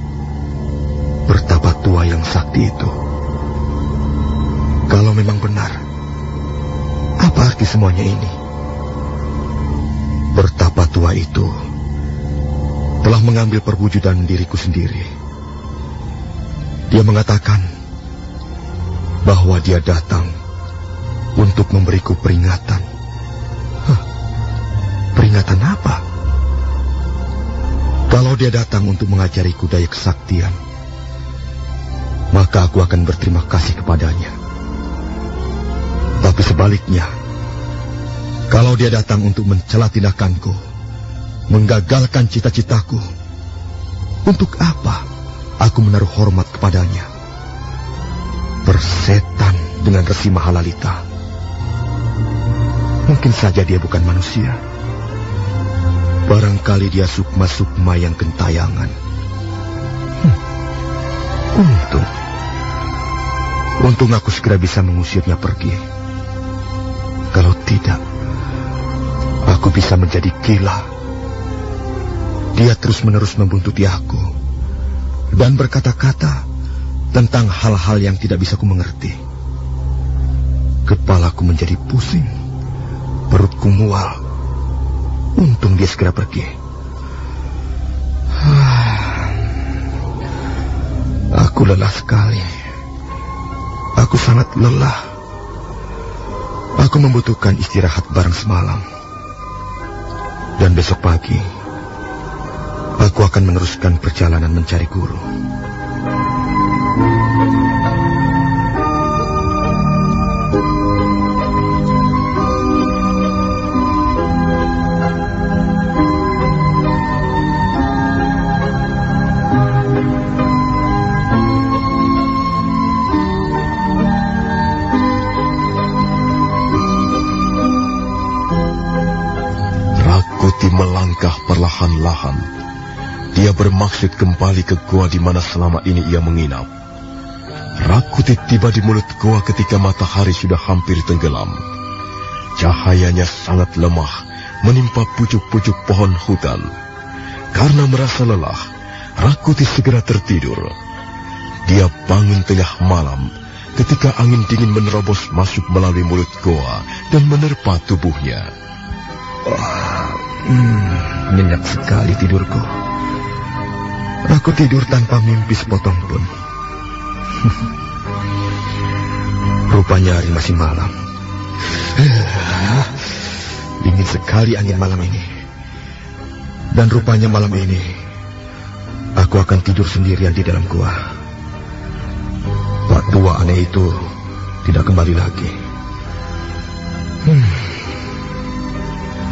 Bertapa tua yang sakti itu. Kalau memang benar, apa arti semuanya ini? Bertapa tua itu telah mengambil perwujudan diriku sendiri. Dia mengatakan bahwa dia datang untuk memberiku peringatan. Peringatan apa? Kalau dia datang untuk mengajariku daya kesaktian, maka aku akan berterima kasih kepadanya. Tapi sebaliknya, kalau dia datang untuk mencela tindakanku, menggagalkan cita-citaku, untuk apa aku menaruh hormat kepadanya? Bersetan dengan Resi Mahalalita. Mungkin saja dia bukan manusia. Barangkali dia sukma-sukma yang gentayangan. Untung aku segera bisa mengusirnya pergi. Kalau tidak, aku bisa menjadi gila. Dia terus-menerus membuntuti aku dan berkata-kata tentang hal-hal yang tidak bisa ku mengerti. Kepalaku menjadi pusing, perutku mual. Untung dia segera pergi. Aku lelah sekali. Aku sangat lelah. Aku membutuhkan istirahat bareng semalam. Dan besok pagi, aku akan meneruskan perjalanan mencari guru. Melangkah perlahan-lahan. Dia bermaksud kembali ke gua di mana selama ini ia menginap. Rakuti tiba di mulut gua ketika matahari sudah hampir tenggelam. Cahayanya sangat lemah, menimpa pucuk-pucuk pohon hutan. Karena merasa lelah, Rakuti segera tertidur. Dia bangun tengah malam ketika angin dingin menerobos masuk melalui mulut gua dan menerpa tubuhnya. Nyenyak sekali tidurku. Aku tidur tanpa mimpi sepotong pun. Rupanya hari masih malam. Dingin sekali angin malam ini. Dan rupanya malam ini aku akan tidur sendirian di dalam gua. Pak tua aneh itu tidak kembali lagi.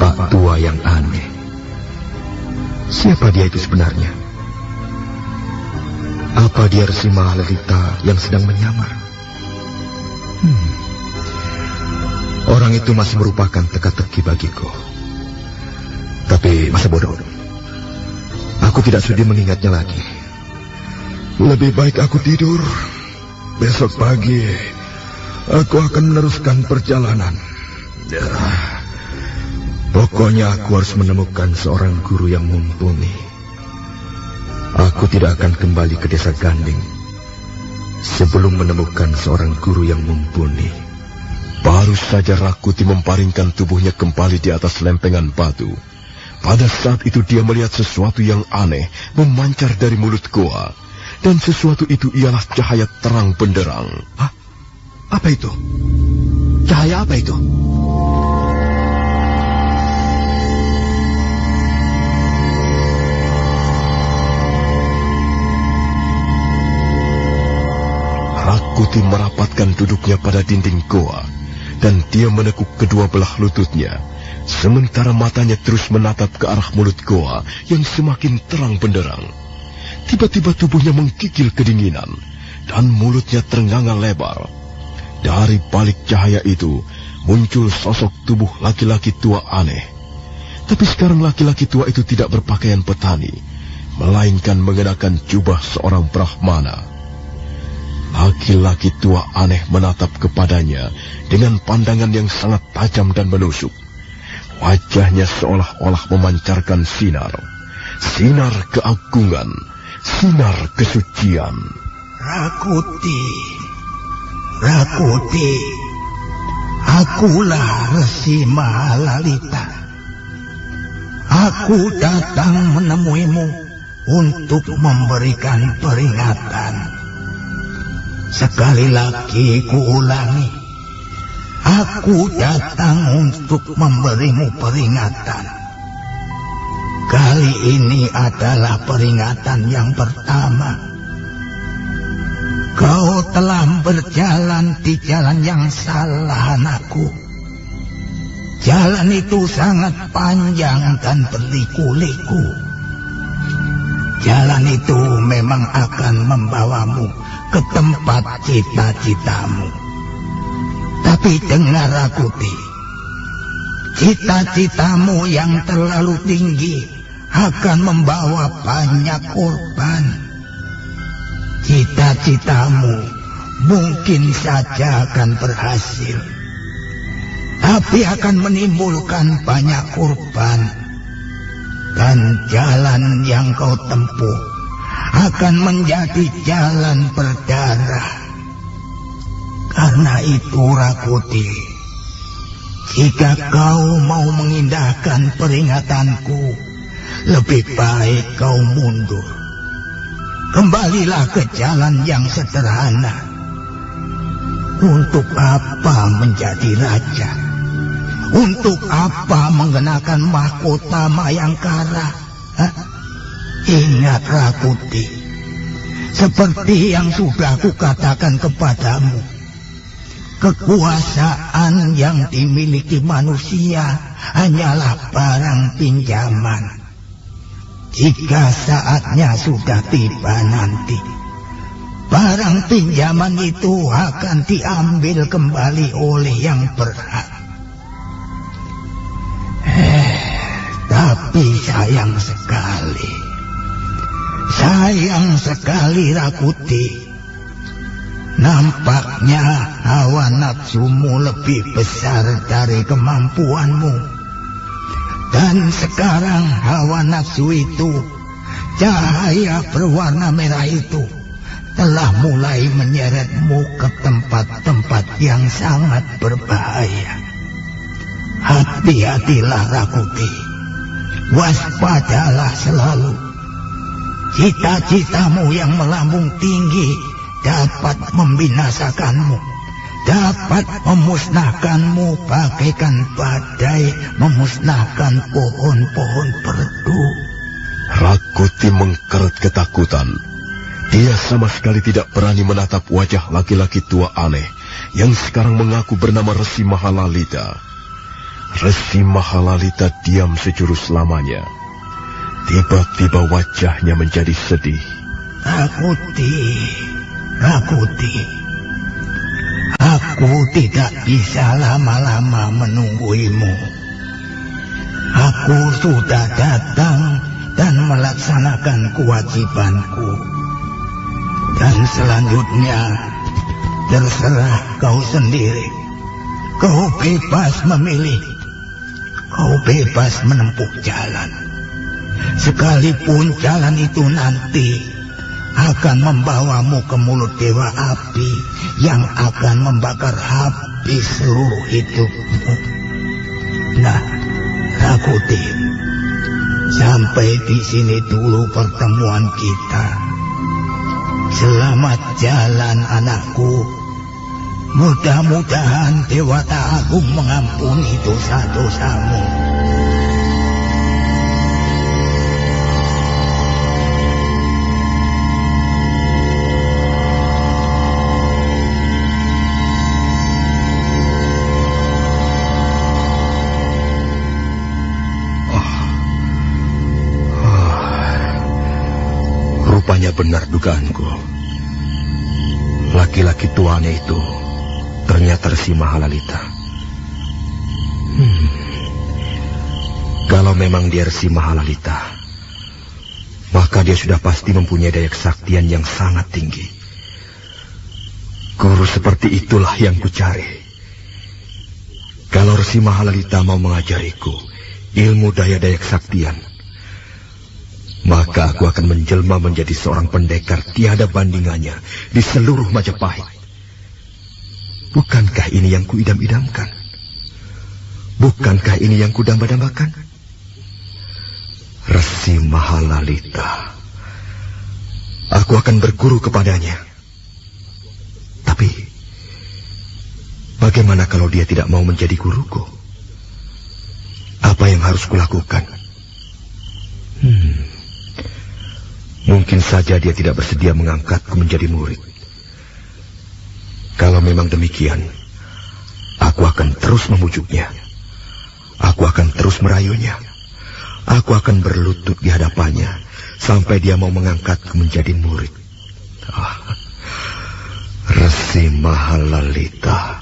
Pak tua yang aneh. Siapa dia itu sebenarnya? Apa dia Resi Mahalalita yang sedang menyamar? Orang itu masih merupakan teka-teki bagiku. Tapi masa bodoh. Aku tidak sudi mengingatnya lagi. Lebih baik aku tidur. Besok pagi aku akan meneruskan perjalanan. Pokoknya aku harus menemukan seorang guru yang mumpuni. Aku tidak akan kembali ke desa Ganding sebelum menemukan seorang guru yang mumpuni. Baru saja Rakuti memparingkan tubuhnya kembali di atas lempengan batu. Pada saat itu dia melihat sesuatu yang aneh memancar dari mulut goa. Dan sesuatu itu ialah cahaya terang benderang. Hah? Apa itu? Cahaya apa itu? Rakuti merapatkan duduknya pada dinding goa, dan dia menekuk kedua belah lututnya, sementara matanya terus menatap ke arah mulut goa yang semakin terang benderang. Tiba-tiba tubuhnya menggigil kedinginan, dan mulutnya ternganga lebar. Dari balik cahaya itu, muncul sosok tubuh laki-laki tua aneh. Tapi sekarang laki-laki tua itu tidak berpakaian petani, melainkan mengenakan jubah seorang Brahmana. Laki-laki tua aneh menatap kepadanya dengan pandangan yang sangat tajam dan menusuk. Wajahnya seolah-olah memancarkan sinar keagungan, sinar kesucian. Rakuti, akulah Resi Mahalalita. Aku datang menemuimu untuk memberikan peringatan. Sekali lagi kuulangi, aku datang untuk memberimu peringatan. Kali ini adalah peringatan yang pertama. Kau telah berjalan di jalan yang salah, anakku. Jalan itu sangat panjang dan berliku-liku. Jalan itu memang akan membawamu ke tempat cita-citamu. Tapi dengar Rakuti, cita-citamu yang terlalu tinggi akan membawa banyak korban. Cita-citamu mungkin saja akan berhasil, tapi akan menimbulkan banyak korban. Dan jalan yang kau tempuh akan menjadi jalan berdarah. Karena itu Rakuti, jika kau mau mengindahkan peringatanku, lebih baik kau mundur. Kembalilah ke jalan yang sederhana. Untuk apa menjadi raja? Untuk apa mengenakan mahkota Mayangkara? Ingat Rakuti, seperti yang sudah kukatakan kepadamu, kekuasaan yang dimiliki manusia hanyalah barang pinjaman. Jika saatnya sudah tiba nanti, barang pinjaman itu akan diambil kembali oleh yang berhak. Tapi sayang sekali Rakuti, nampaknya hawa nafsumu lebih besar dari kemampuanmu. Dan sekarang hawa nafsu itu, cahaya berwarna merah itu, telah mulai menyeretmu ke tempat-tempat yang sangat berbahaya. Hati-hatilah Rakuti, waspadalah selalu. Cita-citamu yang melambung tinggi dapat membinasakanmu, dapat memusnahkanmu bagaikan badai memusnahkan pohon-pohon perdu. Rakuti mengkeret ketakutan. Dia sama sekali tidak berani menatap wajah laki-laki tua aneh yang sekarang mengaku bernama Resi Mahalalita. Resi Mahalalita diam sejurus lamanya. Tiba-tiba wajahnya menjadi sedih. Rakuti, aku tidak bisa lama-lama menungguimu. Aku sudah datang dan melaksanakan kewajibanku. Dan selanjutnya, terserah kau sendiri. Kau bebas memilih. Kau bebas menempuh jalan. Sekalipun jalan itu nanti akan membawamu ke mulut dewa api yang akan membakar habis seluruh hidupmu. Nah, Rakuti, sampai di sini dulu pertemuan kita. Selamat jalan, anakku. Mudah-mudahan Dewata Agung mengampuni dosa-dosamu. Rupanya benar dugaanku. Laki-laki tuanya itu ternyata Resi Mahalalita. Kalau memang dia Resi Mahalalita, maka dia sudah pasti mempunyai daya kesaktian yang sangat tinggi. Guru seperti itulah yang kucari. Kalau Resi Mahalalita mau mengajariku ilmu daya-daya kesaktian, maka aku akan menjelma menjadi seorang pendekar tiada bandingannya di seluruh Majapahit. Bukankah ini yang kuidam-idamkan? Bukankah ini yang kudamba-dambakan? Resi Mahalalita. Aku akan berguru kepadanya. Tapi, bagaimana kalau dia tidak mau menjadi guruku? Apa yang harus kulakukan? Mungkin saja dia tidak bersedia mengangkatku menjadi murid. Kalau memang demikian, aku akan terus membujuknya. Aku akan terus merayunya. Aku akan berlutut di hadapannya sampai dia mau mengangkatku menjadi murid. Resi Mahalalita.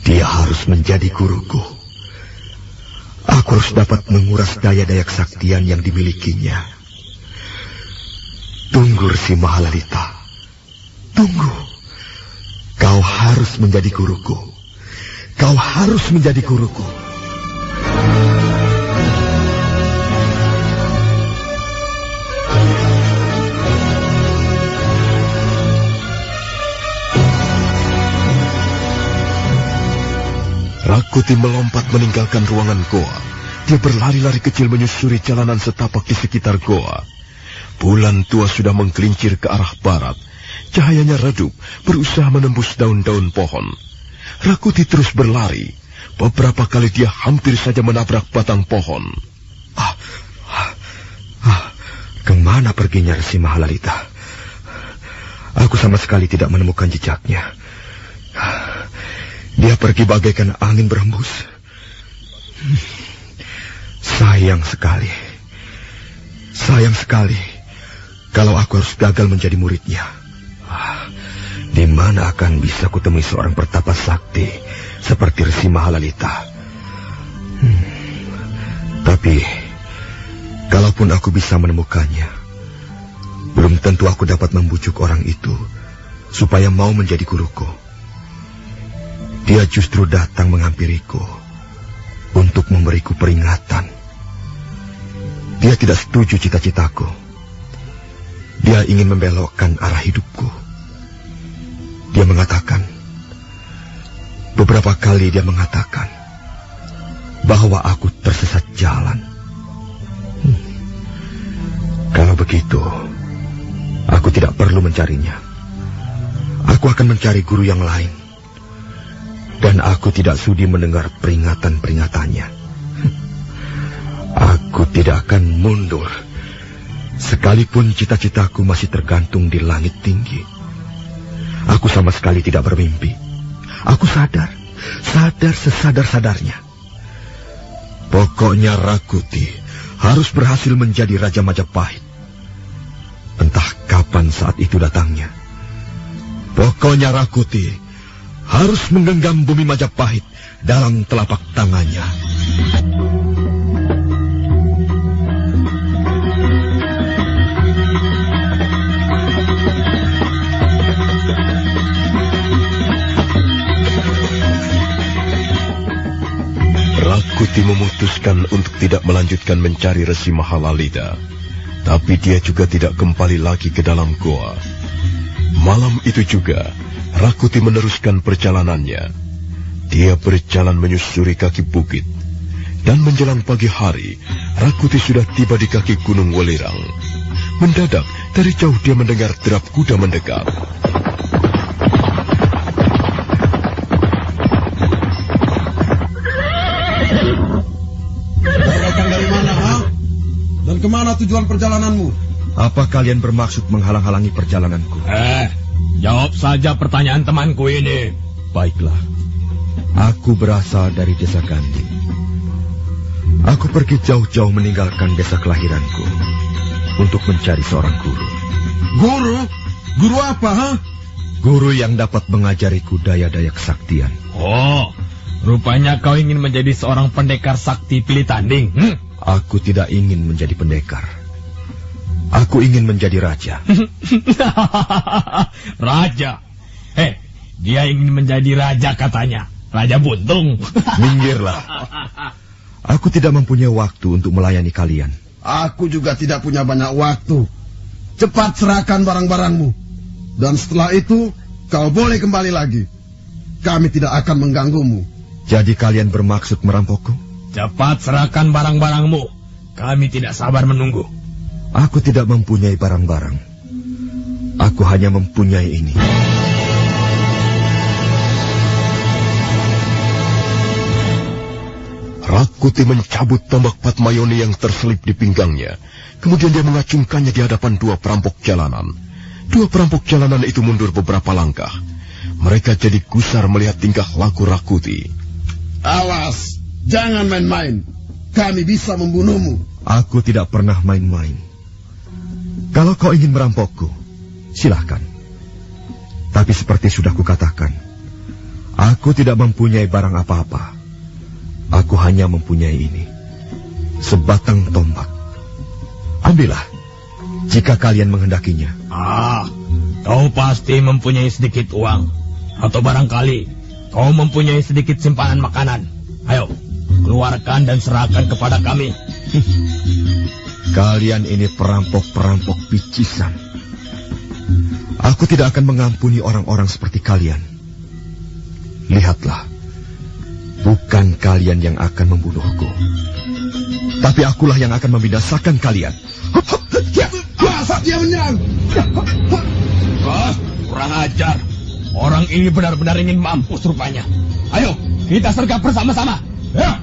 Dia harus menjadi guruku. Aku harus dapat menguras daya-daya kesaktian yang dimilikinya. Tunggu, Resi Mahalalita. Tunggu. Kau harus menjadi guruku. Kau harus menjadi guruku. Rakuti melompat meninggalkan ruangan goa. Dia berlari-lari kecil menyusuri jalanan setapak di sekitar goa. Bulan tua sudah menggelincir ke arah barat. Cahayanya redup, berusaha menembus daun-daun pohon. Rakuti terus berlari. Beberapa kali dia hampir saja menabrak batang pohon. Kemana perginya Resi Mahalalita? Aku sama sekali tidak menemukan jejaknya. Dia pergi bagaikan angin berhembus. Sayang sekali. Sayang sekali. Kalau aku harus gagal menjadi muridnya. Di mana akan bisa kutemui seorang pertapa sakti seperti Resi Mahalalita? Tapi, kalaupun aku bisa menemukannya, belum tentu aku dapat membujuk orang itu supaya mau menjadi guruku. Dia justru datang menghampiriku untuk memberiku peringatan. Dia tidak setuju cita-citaku. Dia ingin membelokkan arah hidupku. Dia mengatakan, beberapa kali dia mengatakan, bahwa aku tersesat jalan. Kalau begitu, aku tidak perlu mencarinya. Aku akan mencari guru yang lain. Dan aku tidak sudi mendengar peringatan-peringatannya. Aku tidak akan mundur, sekalipun cita-citaku masih tergantung di langit tinggi. Aku sama sekali tidak bermimpi. Aku sadar sesadar-sadarnya. Pokoknya Rakuti harus berhasil menjadi Raja Majapahit. Entah kapan saat itu datangnya. Pokoknya Rakuti harus menggenggam bumi Majapahit dalam telapak tangannya. Rakuti memutuskan untuk tidak melanjutkan mencari Resi Mahalalita, tapi dia juga tidak kembali lagi ke dalam goa. Malam itu juga, Rakuti meneruskan perjalanannya. Dia berjalan menyusuri kaki bukit, dan menjelang pagi hari, Rakuti sudah tiba di kaki Gunung Welirang. Mendadak, dari jauh dia mendengar derap kuda mendekat. Kemana tujuan perjalananmu? Apa kalian bermaksud menghalang-halangi perjalananku? Jawab saja pertanyaan temanku ini. Baiklah, aku berasal dari desa Gandhi. Aku pergi jauh-jauh meninggalkan desa kelahiranku untuk mencari seorang guru. Guru? Guru apa, ha? Guru yang dapat mengajariku daya-daya kesaktian. Oh, rupanya kau ingin menjadi seorang pendekar sakti pilih tanding. Aku tidak ingin menjadi pendekar. Aku ingin menjadi raja. Raja? Dia ingin menjadi raja katanya. Raja Buntung. Minggirlah. Aku tidak mempunyai waktu untuk melayani kalian. Aku juga tidak punya banyak waktu. Cepat serahkan barang-barangmu. Dan setelah itu, kau boleh kembali lagi. Kami tidak akan mengganggumu. Jadi kalian bermaksud merampokku? Cepat serahkan barang-barangmu. Kami tidak sabar menunggu. Aku tidak mempunyai barang-barang. Aku hanya mempunyai ini. Rakuti mencabut tombak Patmayoni yang terselip di pinggangnya. Kemudian dia mengacungkannya di hadapan dua perampok jalanan. Dua perampok jalanan itu mundur beberapa langkah. Mereka jadi gusar melihat tingkah laku Rakuti. Awas! Jangan main-main. Kami bisa membunuhmu. Aku tidak pernah main-main. Kalau kau ingin merampokku, silahkan. Tapi seperti sudah kukatakan, aku tidak mempunyai barang apa-apa. Aku hanya mempunyai ini. Sebatang tombak. Ambillah, jika kalian menghendakinya. Kau pasti mempunyai sedikit uang. Atau barangkali kau mempunyai sedikit simpanan makanan. Ayo, keluarkan dan serahkan kepada kami. Kalian ini perampok-perampok picisan. Aku tidak akan mengampuni orang-orang seperti kalian. Lihatlah, bukan kalian yang akan membunuhku, tapi akulah yang akan membinasakan kalian. Saat dia menyerang. Kurang ajar. Orang ini benar-benar ingin mampus rupanya. Ayo, kita sergap bersama-sama. Ya.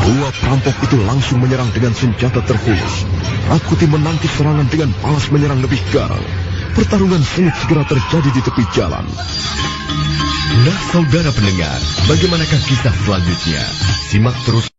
Dua perampok itu langsung menyerang dengan senjata terhunus. Rakuti menangkis serangan dengan balas menyerang lebih garang. Pertarungan sengit segera terjadi di tepi jalan. Nah, saudara pendengar, bagaimanakah kisah selanjutnya? Simak terus.